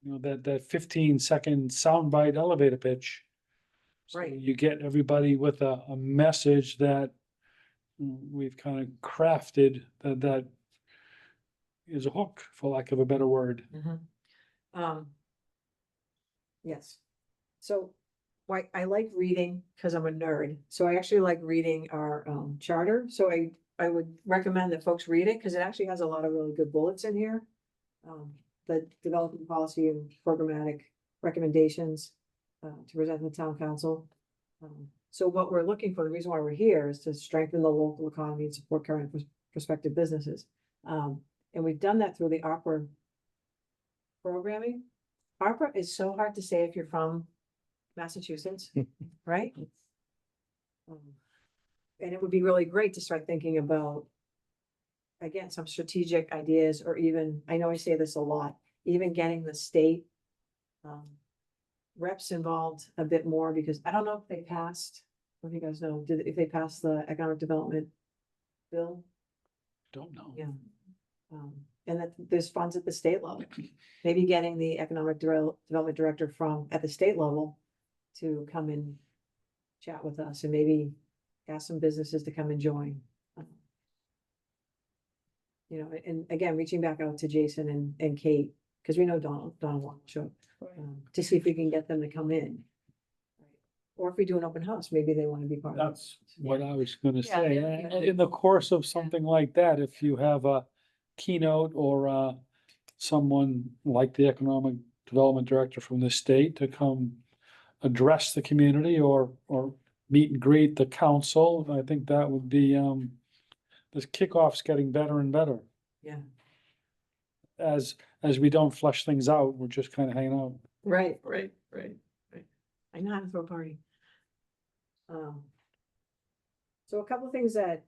know, that 15-second soundbite elevator pitch. So Right. you get everybody with a message that we've kind of crafted that is a hook, for lack of a better word. Yes. So, why, I like reading, because I'm a nerd, so I actually like reading our, charter, so I would recommend that folks read it, because it actually has a lot of really good bullets in here. The developing policy and programmatic recommendations, to present to the town council. So what we're looking for, the reason why we're here is to strengthen the local economy and support current and prospective businesses. And we've done that through the ARPA programming. ARPA is so hard to say if you're from Massachusetts, right? And it would be really great to start thinking about, again, some strategic ideas, or even, I know I say this a lot, even getting the state reps involved a bit more, because I don't know if they passed, I don't know if you guys know, if they passed the economic development bill? Don't know. Yeah. And that there's funds at the state level. Maybe getting the economic development director from, at the state level, to come and chat with us, and maybe ask some businesses to come and join. You know, and again, reaching back out to Jason and Kate, because we know Donald will show, to see if we can get them to come in. Or if we do an open house, maybe they want to be part of it. That's what I was gonna Yeah, say. yeah. In the course of something like that, if you have a keynote or someone like the economic development director from the state to come address the community or meet and greet the council, I think that would be, this kickoff's getting better and better. Yeah. As we don't flesh things out, we're just kind of hanging out. Right. I know how to throw a party. So a couple of things that,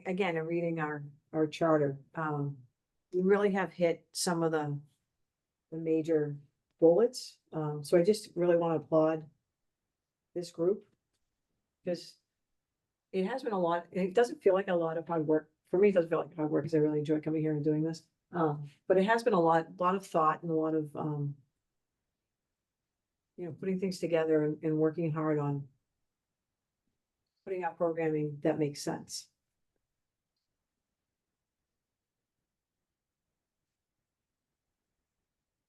again, in reading our charter, we really have hit some of the major bullets. So I just really want to applaud this group, because it has been a lot, it doesn't feel like a lot of hard work. For me, it doesn't feel like hard work, because I really enjoy coming here and doing this. But it has been a lot of thought and a lot of, you know, putting things together and working hard on putting out programming that makes sense.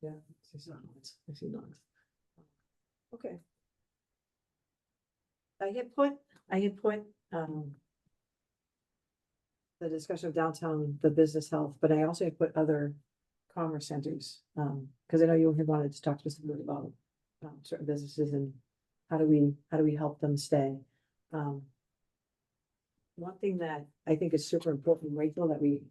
Yeah, I see nods. Okay. I had put, the discussion of downtown, the business health, but I also had put other commerce centers, because I know you had wanted to talk specifically about certain businesses and how do we help them stay? One thing that I think is super important, Rachel, that we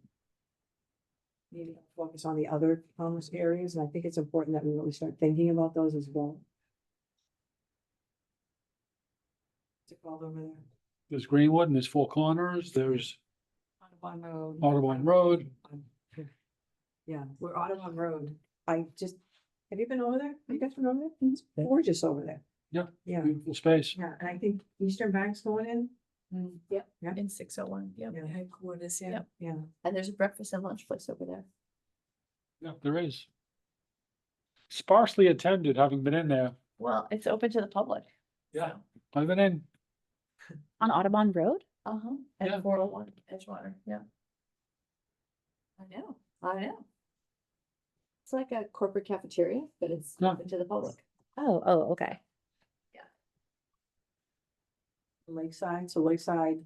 need to focus on the other commerce areas, and I think it's important that we really start thinking about those as well. What's it called over there? There's Greenwood and there's Four Corners, there's Audubon Road. Audubon Road. Yeah, we're Audubon Road. Have you been over there? You guys been over there? It's gorgeous over there. Yeah. Yeah, Beautiful space. yeah, and I think Eastern Bank's going in. Yep. Yeah. In 601, yep. Yeah. Headquarters, yeah. Yep. Yeah, And there's a breakfast and lunch place over there. Yeah, there is. Sparsely attended, having been in there. Well, it's open to the public. Yeah. I've been in. On Audubon Road? Uh-huh, Yeah. and 401 Edgewater, yeah. I know. It's like a corporate cafeteria, but it's Yeah. open to the public. Oh, okay. Lakeside, so Lakeside,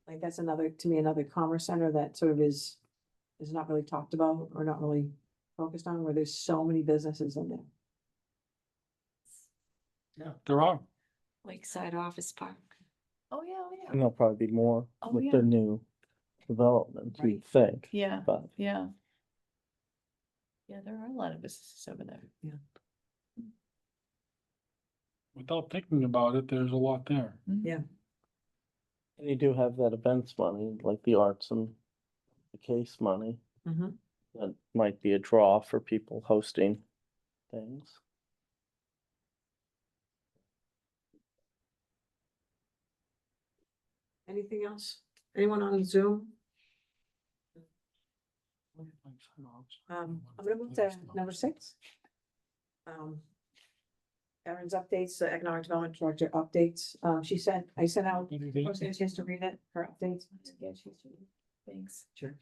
like that's another, to me, another commerce center that sort of is not really talked about or not really focused on, where there's so many businesses in there. Yeah. There are. Lakeside Office Park. Oh, yeah, oh, And yeah. there'll probably be more Oh, with yeah. the new development, Right. you'd think. Yeah, But yeah. Yeah, there are a lot of businesses over there. Without thinking about it, there's a lot there. Yeah. and you do have that events money, like the arts and the case money. Mhm. That might be a draw for people hosting things. Anything else? Anyone on Zoom? I'm gonna move to number 6. Erin's updates, the economic development director updates. I sent out, was there a chance to read it, her updates? Thanks. Sure.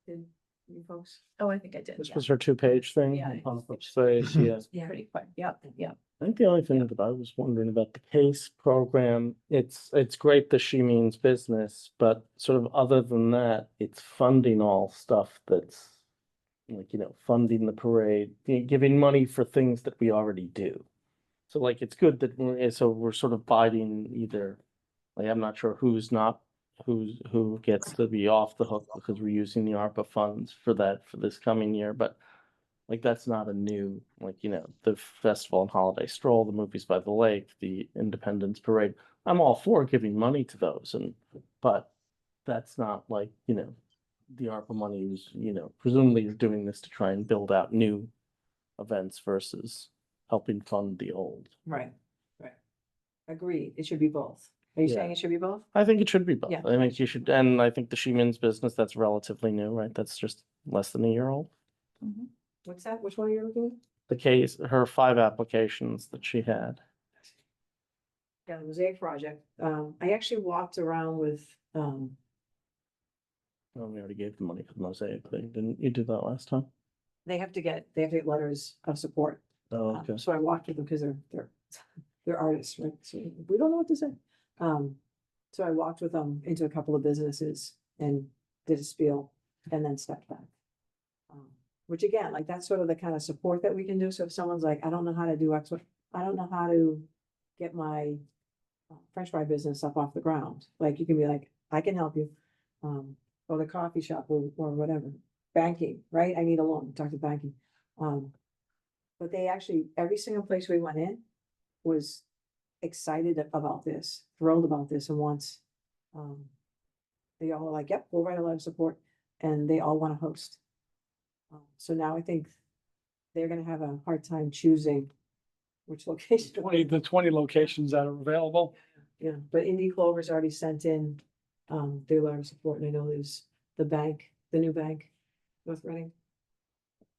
Did you folks? Oh, I think I did. This yeah. was her 2-page thing. Yeah, on it's- pop-up space, yeah. Yeah. Pretty quick. Yep, yep. I think the only thing that I was wondering about the CASE program, it's great that she means business, but sort of other than that, it's funding all stuff that's like, funding the parade, giving money for things that we already do. So like, it's good that we're sort of biting either, like, I'm not sure who gets to be off the hook because we're using the ARPA funds for this coming year, but like, that's not a new, like, the festival and holiday stroll, the movies by the lake, the Independence Parade. I'm all for giving money to those but that's not like, the ARPA money is, presumably you're doing this to try and build out new events versus helping fund the old. Right, right. Agreed, it should be both. Are you saying Yeah. it should be both? I think it should be both. Yeah. I think you should, and I think the Sheeman's business, that's relatively new, right? That's just less than a year old. What's that? Which one are you looking at? The case, her 5 applications that she had. Yeah, the mosaic project. I actually walked around with, Oh, we already gave the money for the mosaic thing. Didn't you do that last time? they have to get letters of support. Oh, okay. So I walked with them because they're artists, right? So we don't know what to say. So I walked with them into a couple of businesses and did a spiel and then stepped back. Which again, like, that's sort of the kind of support that we can do. So if someone's like, I don't know how to do X, I don't know how to get my French fry business up off the ground. Like, you can be like, I can help you. Or the coffee shop or whatever, banking, right? I need a loan, talk to banking. But they actually, every single place we went in was excited about this, thrilled about this, and wants, they all were like, yep, we'll write a letter of support, and they all want to host. So now I think they're gonna have a hard time choosing which location. The 20 locations that are available. Yeah, but Indy Clover's already sent in, their letter of support, and I know there's the bank, the new bank, North Reading.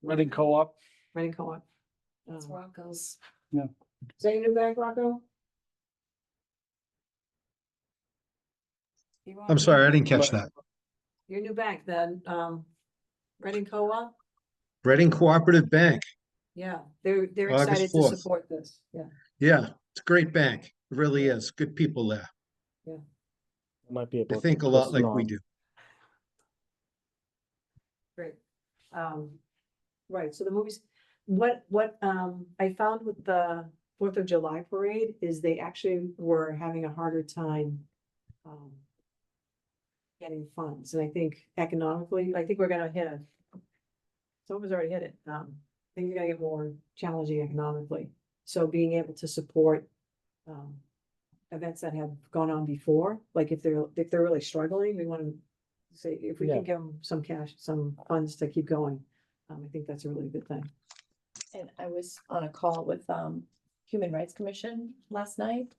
Reading Co-op. Reading Co-op. It's Rocco's. Is that your new bank, Rocco? You want I'm me sorry, I to- didn't catch that. Your new bank, then, Reading Co-op? Reading Cooperative Bank. Yeah, they're August excited to 4th. support this, yeah. Yeah, it's a great bank. It really is. Good people there. Might be able They to think a put lot Chris like we on. do. Great. Right, so the movies, what I found with the 4th of July parade is they actually were having a harder time getting funds, and I think economically, I think we're gonna hit it. Some of us already hit it. I think you're gonna get more challenging economically. So being able to support events that have gone on before, like if they're really struggling, we want to say, if we Yeah. can give them some cash, some funds to keep going, I think that's a really good thing. And I was on a call with Human Rights Commission last night,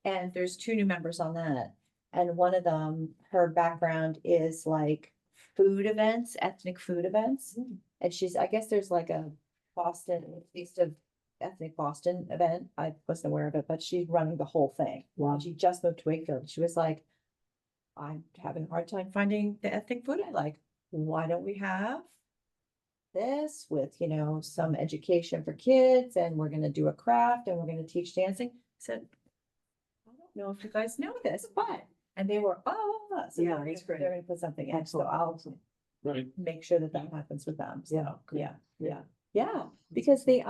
and there's 2 new members on that. And one of them, her background is like food events, ethnic food events. And I guess there's like a Boston, Feast of Ethnic Boston event. I wasn't aware of it, but she's running the whole thing. Wow. And she just moved to Wakefield. She was like, I'm having a hard time finding the ethnic food I like. Why don't we have this with, some education for kids, and we're gonna do a craft, and we're gonna teach dancing? I said, I don't know if you guys know this, but, and they were, so Yeah, they're that's gonna- great. They're gonna put something in, so Excellent. I'll Right. make sure that happens with them, Yeah, so, good. yeah. Yeah. Yeah, because they,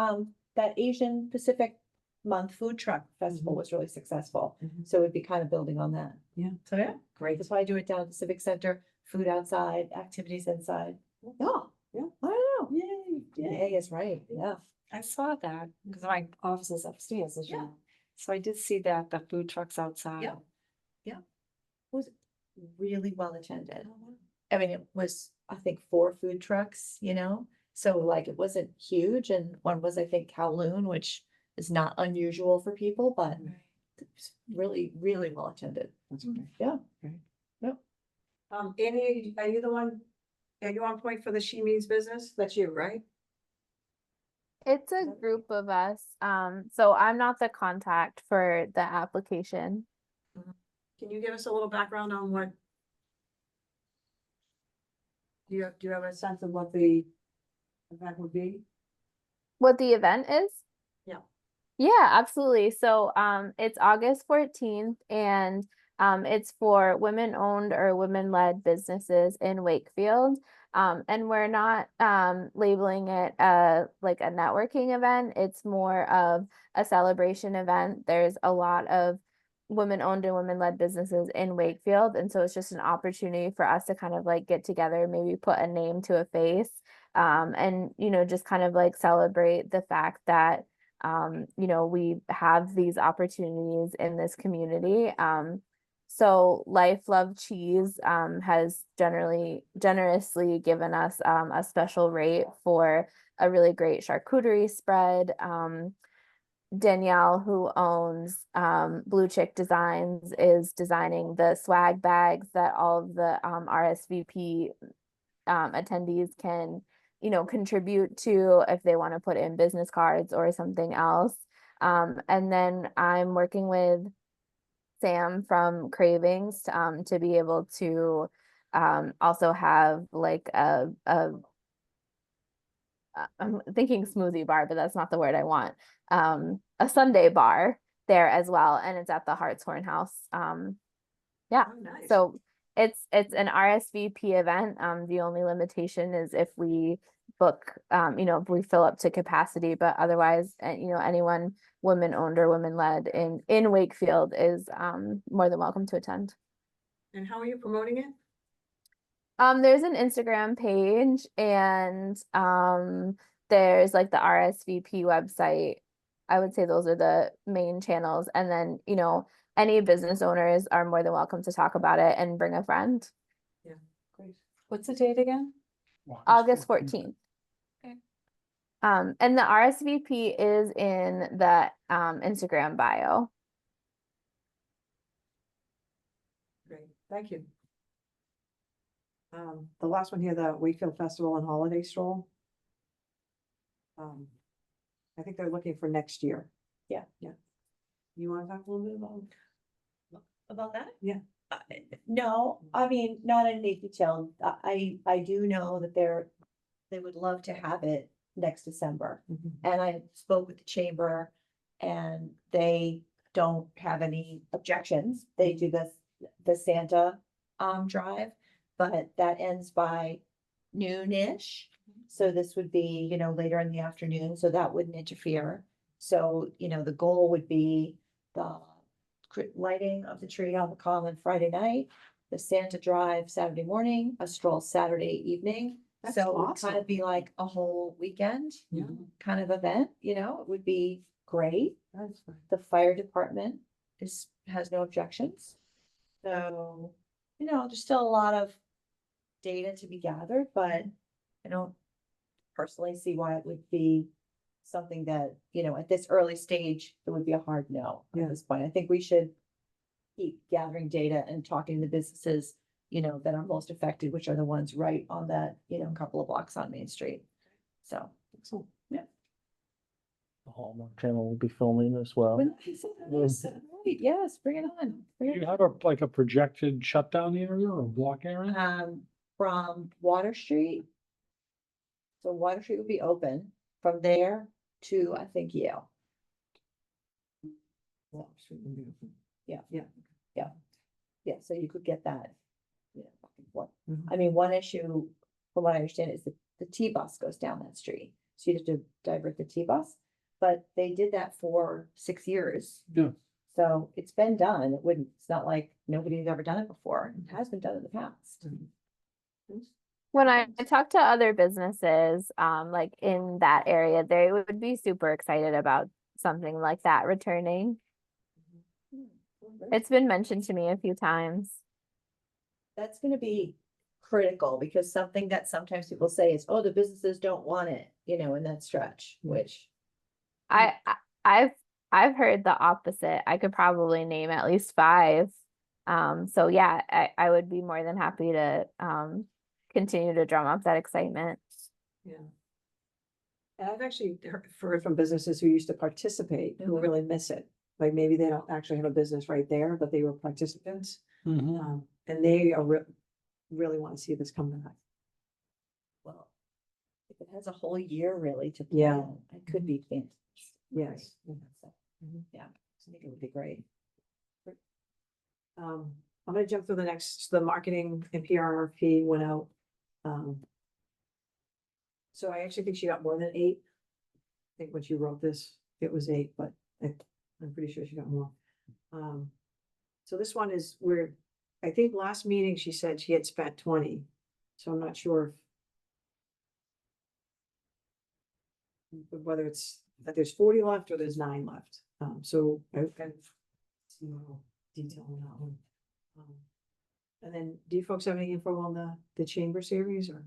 that Asian Pacific month food truck festival Mhm. was really successful. Mhm. So it'd be kind of building on that. Yeah. So yeah, Great. that's why I do it down at the Civic Center, food outside, activities inside. Yeah, Yeah. I don't know. Yay, yay is right, yeah. I saw that because my office is upstairs, as you Yeah. know. So I did see that, the food trucks outside. Yeah. Was really well attended. Oh, I mean, it was, I think, 4 food trucks, you know, so like it wasn't huge, and one was, I think, Kowloon, which is not unusual for people, but it was really, really well attended. That's okay. Yeah. Great. Yep. Annie, are you the one, are you on point for the She Means Business? That's you, right? It's a group of us. So I'm not the contact for the application. Can you give us a little background on what? Do you have a sense of what the event would be? What the event is? Yeah. Yeah, absolutely. So it's August 14th and it's for women-owned or women-led businesses in Wakefield. And we're not labeling it like a networking event. It's more of a celebration event. There's a lot of women-owned and women-led businesses in Wakefield. And so it's just an opportunity for us to kind of like get together, maybe put a name to a face, and just kind of like celebrate the fact that we have these opportunities in this community. So Life Love Cheese has generously given us a special rate for a really great charcuterie spread. Danielle, who owns Blue Chick Designs, is designing the swag bags that all of the RSVP attendees can contribute to if they want to put in business cards or something else. And then I'm working with Sam from Cravings to be able to also have like I'm thinking smoothie bar, but that's not the word I want. A Sunday bar there as well, and it's at the Hartshorn House. Yeah. Oh, nice. So it's an RSVP event. The only limitation is if we book, if we fill up to capacity, but otherwise, anyone women owned or women led in Wakefield is more than welcome to attend. And how are you promoting it? There's an Instagram page and there's like the RSVP website. I would say those are the main channels. And then, any business owners are more than welcome to talk about it and bring a friend. Yeah, great. What's the date again? August 14th. Okay. And the RSVP is in the Instagram bio. Great, thank you. The last one here, the Wakefield Festival and Holiday Stroll. I think they're looking for next year. Yeah. Yeah. You wanna talk a little bit About that? Yeah. No, I mean, not in any detail. I do know that they would love to have it next December. And I spoke with the chamber and they don't have any objections. They do the Santa drive, but that ends by noonish. So this would be, later in the afternoon, so that wouldn't interfere. So, the goal would be the lighting of the tree on the common Friday night, the Santa drive Saturday morning, a stroll Saturday evening. That's So it would awesome. kind of be like a whole weekend Yeah. kind of event, it would be great. That's fine. The fire department has no objections. So, there's still a lot of data to be gathered, but I don't personally see why it would be something that, at this early stage, it would be a hard no Yeah. at this point. I think we should keep gathering data and talking to the businesses, that are most affected, which are the ones right on that, couple of blocks on Main Street. So. Excellent. The Hallmark Channel will be filming as well. Yes, bring it on. Do you have like a projected shutdown area or block area? From Water Street. So Water Street would be open from there to, I think, Yale. Well, sweet and beautiful. Yeah, so you could get that. Back and forth. Mhm. I mean, one issue, from what I understand, is the T-bus goes down that street. So you have to divert the T-bus. but they did that for 6 years. Yeah. So it's been done. It wouldn't, it's not like nobody's ever done it before. It has been done in the past. When I talk to other businesses, like in that area, they would be super excited about something like that returning. It's been mentioned to me a few times. That's gonna be critical because something that sometimes people say is, oh, the businesses don't want it, you know, in that stretch, which. I've heard the opposite. I could probably name at least 5. So yeah, I would be more than happy to continue to drum up that excitement. Yeah. And I've actually heard from businesses who used to participate, who Mhm. really miss it. Like maybe they don't actually have a business right there, but they were participants. Mhm. And they are really want to see this come back. Well, if it has a whole year really to Yeah. plan, it could be fantastic. Yes. Yeah, I think it would be great. I'm gonna jump through the marketing and PRFP went out. So I actually think she got more than 8. I think when she wrote this, it was 8, but I'm pretty sure she got more. So this one is where, I think last meeting she said she had spent 20, so I'm not sure whether it's that there's 40 left or there's 9 left. So I've got some more detail on that one. And then, do you folks have any info on the chamber series or?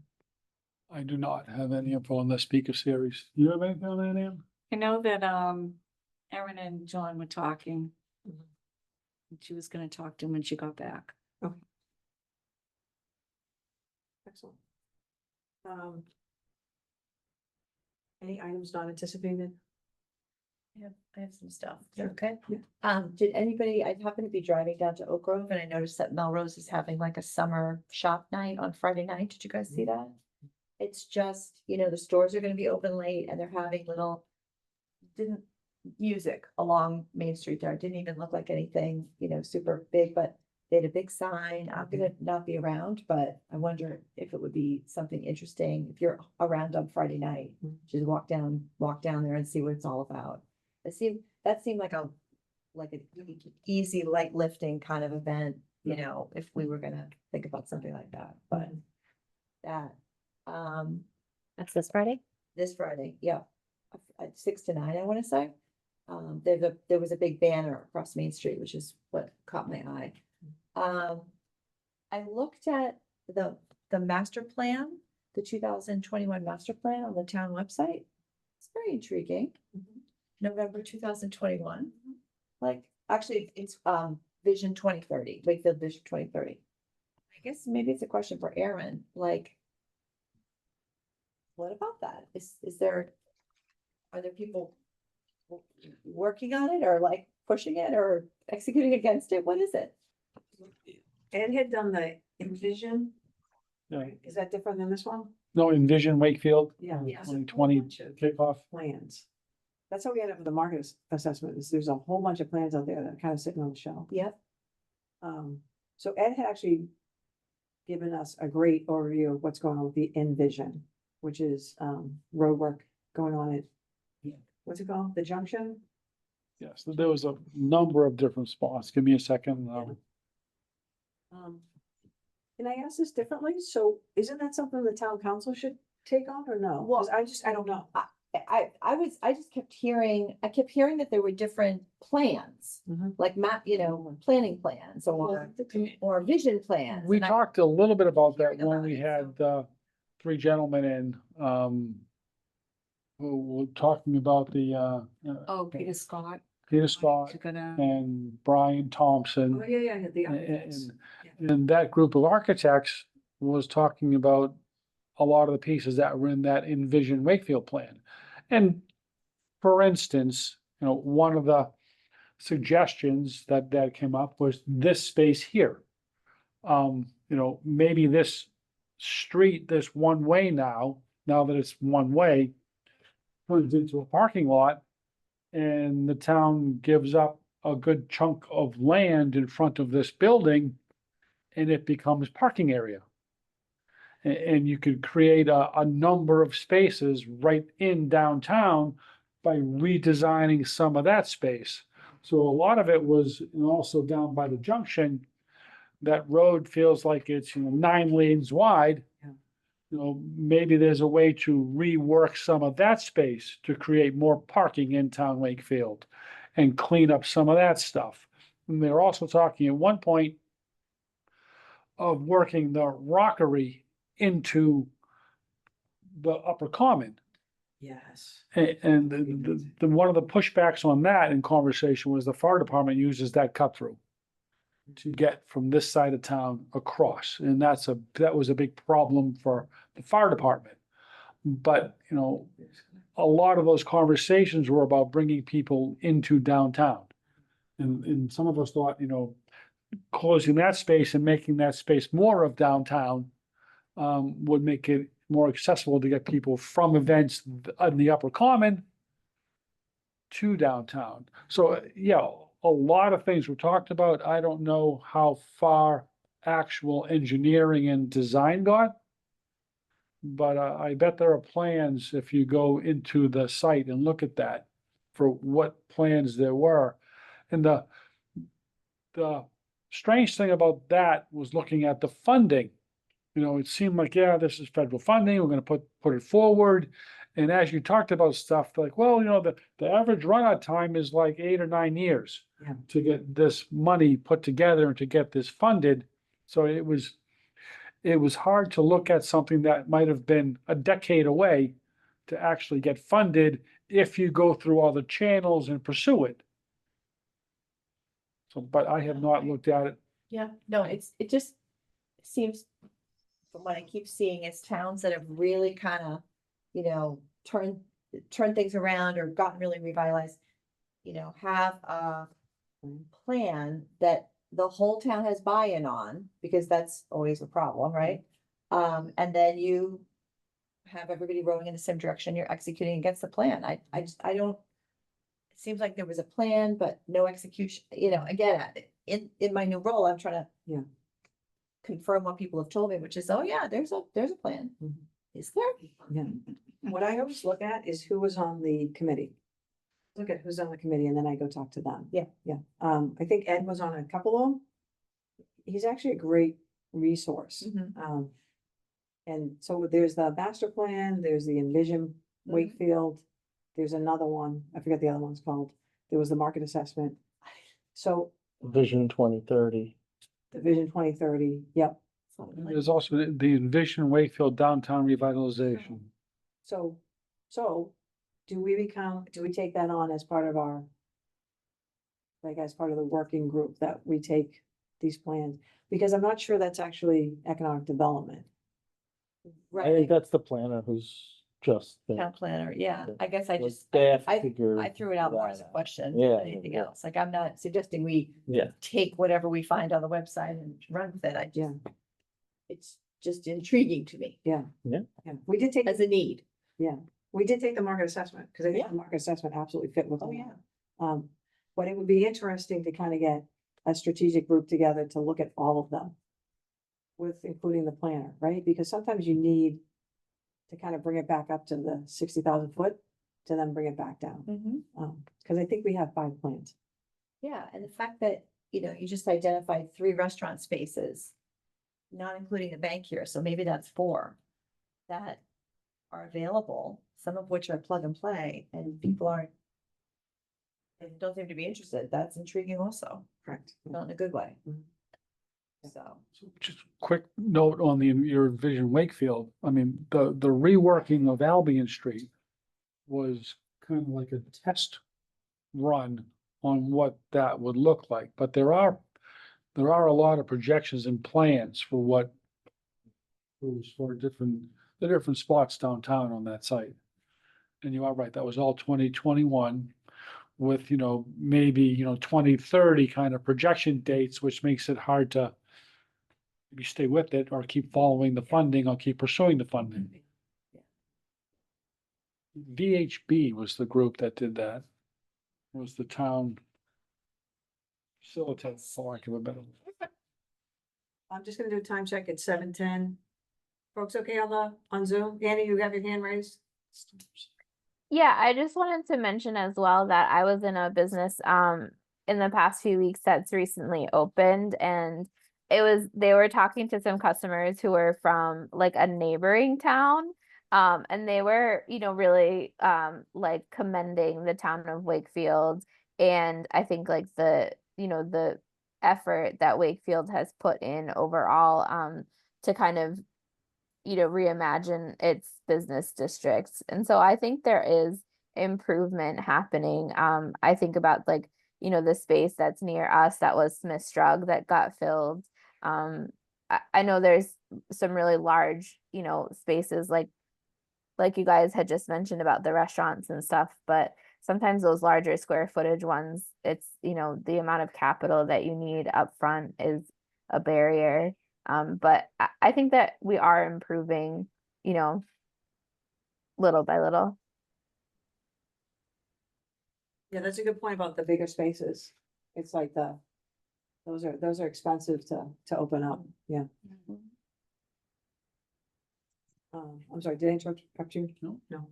I do not have any info on the speaker series. You have anything on that, Ann? I know that, Erin and John were talking. And she was gonna talk to him when she got back. Excellent. Any items not anticipated? I have some stuff. Is Sure. that okay? Yeah. Did anybody, I happened to be driving down to Oak Grove and I noticed that Melrose is having like a summer shop night on Friday night. Did you guys see that? It's just, you know, the stores are gonna be open late and they're having little, didn't, music along Main Street there. It didn't even look like anything, you know, super big, but they had a big sign. I'm gonna not be around, but I wonder if it would be something interesting if you're around on Friday night. Just walk down there and see what it's all about. That seemed like an easy light lifting kind of event, you know, if we were gonna think about something like that, but that, That's this Friday? this Friday, yeah. At 6 to 9, I wanna say. There was a big banner across Main Street, which is what caught my eye. I looked at the master plan, the 2021 master plan on the town website. It's very intriguing. November 2021. Like, actually, it's Vision 2030, Wakefield Vision 2030. I guess maybe it's a question for Aaron, like, what about that? Are there people working on it or like pushing it or executing against it? What is it? Ed had done the Envision. Yeah. Right? Is that different than this one? No, Envision Wakefield, Yeah. Yeah. 2020 kickoff. Plans. That's how we end up with the market assessment, is there's a whole bunch of plans out there that are kind of sitting on the shelf. Yep. So Ed had actually given us a great overview of what's going on with the Envision, which is, road work going on at, what's it called? The junction? Yes, there was a number of different spots. Give me a second. Can I ask this differently? So isn't that something the town council should take on or no? Well, Cause I don't know. I just kept hearing, that there were different plans, Mhm. like planning plans or vision plans. We and I- talked a little bit about that Hearing when about we it, had, 3 gentlemen in, who were talking about the, Oh, Peter Scott. Peter Scott You're gonna, and Brian Thompson. Oh, yeah, the And, architects. and that group of architects was talking about a lot of the pieces that were in that Envision Wakefield plan. And for instance, one of the suggestions that came up was this space here. Maybe this street, this one way now that it's one way, turns into a parking lot. And the town gives up a good chunk of land in front of this building and it becomes parking area. And you could create a number of spaces right in downtown by redesigning some of that space. So a lot of it was, and also down by the junction, that road feels like it's, 9 lanes wide. Yeah. Maybe there's a way to rework some of that space to create more parking in town Wakefield and clean up some of that stuff. And they're also talking at one point of working the rockery into the upper common. Yes. And one of the pushbacks on that in conversation was the fire department uses that cut through to get from this side of town across. And that was a big problem for the fire department. But, a lot of those conversations were about bringing people into downtown. And some of us thought, closing that space and making that space more of downtown would make it more accessible to get people from events in the upper common to downtown. So, yeah, a lot of things were talked about. I don't know how far actual engineering and design got. But I bet there are plans if you go into the site and look at that for what plans there were. And the strange thing about that was looking at the funding. It seemed like, yeah, this is federal funding, we're gonna put it forward. And as you talked about stuff, like, well, the average run-out time is like 8 or 9 years Yeah. to get this money put together and to get this funded. So it was hard to look at something that might have been a decade away to actually get funded if you go through all the channels and pursue it. So, but I have not looked at it. Yeah, no, it just seems, from what I keep seeing, is towns that have really kind of, turned things around or gotten really revitalized, have a plan that the whole town has buy-in on, because that's always a problem, right? And then you have everybody rowing in the same direction, you're executing against the plan. I don't, it seems like there was a plan, but no execution, again, in my new role, I'm trying to Yeah. confirm what people have told me, which is, oh yeah, there's a plan. Mhm. Is there? Yeah. What I always look at is who was on the committee. Look at who's on the committee and then I go talk to them. Yeah. Yeah. I think Ed was on a couple of them. He's actually a great resource. Mhm. And so there's the master plan, there's the Envision Wakefield. There's another one, I forget the other one's called. There was the market assessment. So Vision 2030. the Vision 2030, yep. There's also the Envision Wakefield Downtown Revitalization. So do we take that on as part of our, like, as part of the working group that we take these plans? Because I'm not sure that's actually economic development. I Right, think that's the planner who's just been. town planner, yeah, I guess I Well, just, they have to I figure threw it out more that as a out. question Yeah, than anything yeah. else, like, I'm not suggesting we Yeah, take whatever we find on the website and run with it, Yeah. It's just intriguing to me Yeah. Yeah. Yeah, we did take, as a need. we did take the market assessment, because I think Yeah. the market assessment absolutely fit with. Oh, all yeah. that. But it would be interesting to kind of get a strategic group together to look at all of them. With including the planner, right? Because sometimes you need to kind of bring it back up to the 60,000 foot to then bring it back down. Because I think we have 5 plans. Yeah, and the fact that, you just identified 3 restaurant spaces, not including the bank here, so maybe that's 4 that are available, some of which are plug and play, and people don't seem to be interested. That's intriguing also, Correct. not in a good way. Mhm. So, So just quick note on your Envision Wakefield. I mean, the reworking of Albion Street was kind of like a test run on what that would look like. But there are a lot of projections and plans for the different spots downtown on that site. And you are right, that was all 2021 with, maybe, 2030 kind of projection dates, which makes it hard to maybe stay with it or keep following the funding or keep pursuing the funding. VHB was the group that did that. It was the town facilitator, for lack of a better. I'm just gonna do a time check at 7:10. Folks, okay on Zoom? Annie, you have your hand raised? Yeah, I just wanted to mention as well that I was in a business in the past few weeks that's recently opened, and they were talking to some customers who were from like a neighboring town. And they were, really like commending the town of Wakefield, and I think like the effort that Wakefield has put in overall to kind of reimagine its business districts. And so I think there is improvement happening. I think about like, the space that's near us that was Smith's Drug that got filled. I know there's some really large, spaces like you guys had just mentioned about the restaurants and stuff, but sometimes those larger square footage ones, it's, the amount of capital that you need up front is a barrier. But I think that we are improving, little by little. Yeah, that's a good point about the bigger spaces. It's like those are expensive to open up, yeah. I'm sorry, did I interrupt you? No. No.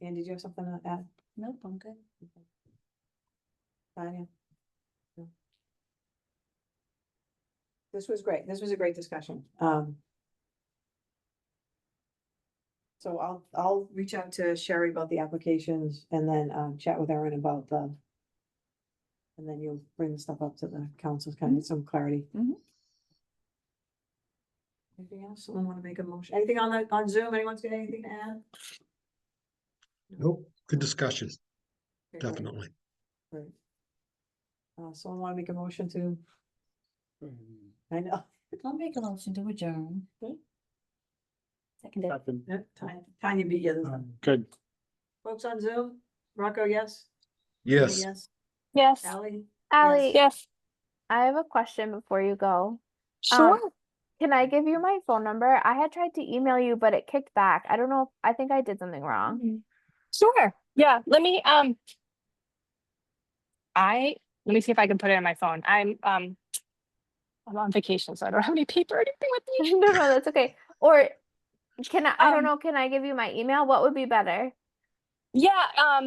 Ann, did you have something to add? Nope, I'm good. Tanya? No. This was great. This was a great discussion. So I'll reach out to Sherry about the applications and then chat with Erin about and then you'll bring the stuff up to the council, kind of get some clarity. Mhm. Anything else? Someone want to make a motion? Anything on Zoom? Anyone's got anything to add? Nope, good discussion, Okay, great, definitely. great. Someone want to make a motion to? I know. I'll make a motion to adjourn. Seconded. Second. Yeah, Tanya beat you this time. Good. Folks on Zoom? Rocco, yes? Yes, Yes. Yes, Ally? Allie, yes, I have a question before you go. sure. Can I give you my phone number? I had tried to email you, but it kicked back. I don't know. I think I did something wrong. Sure. Yeah, let me see if I can put it in my phone. I'm on vacation, so I don't have any paper or anything with me. No, that's okay. Or I don't Um, know, can I give you my email? What would be better? Yeah,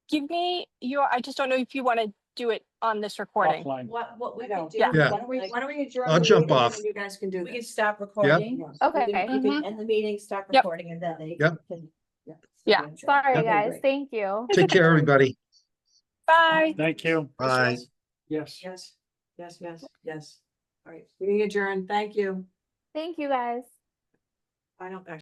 give me I just don't know if you want to do it on this recording. Offline. What we No. could do. Yeah. Yeah. like, Why don't we adjourn? I'll the jump meeting off. and you guys can do We can this. stop recording. Yeah. Okay. You can Mhm. end the meeting, stop Yep. recording, and then they Yep. can. Yeah. Sorry, Yep. guys. Thank you. Take care, everybody. Bye. Thank you. Bye. Yes. Yes. All right, we adjourn. Thank you. Thank you, guys. I don't actually.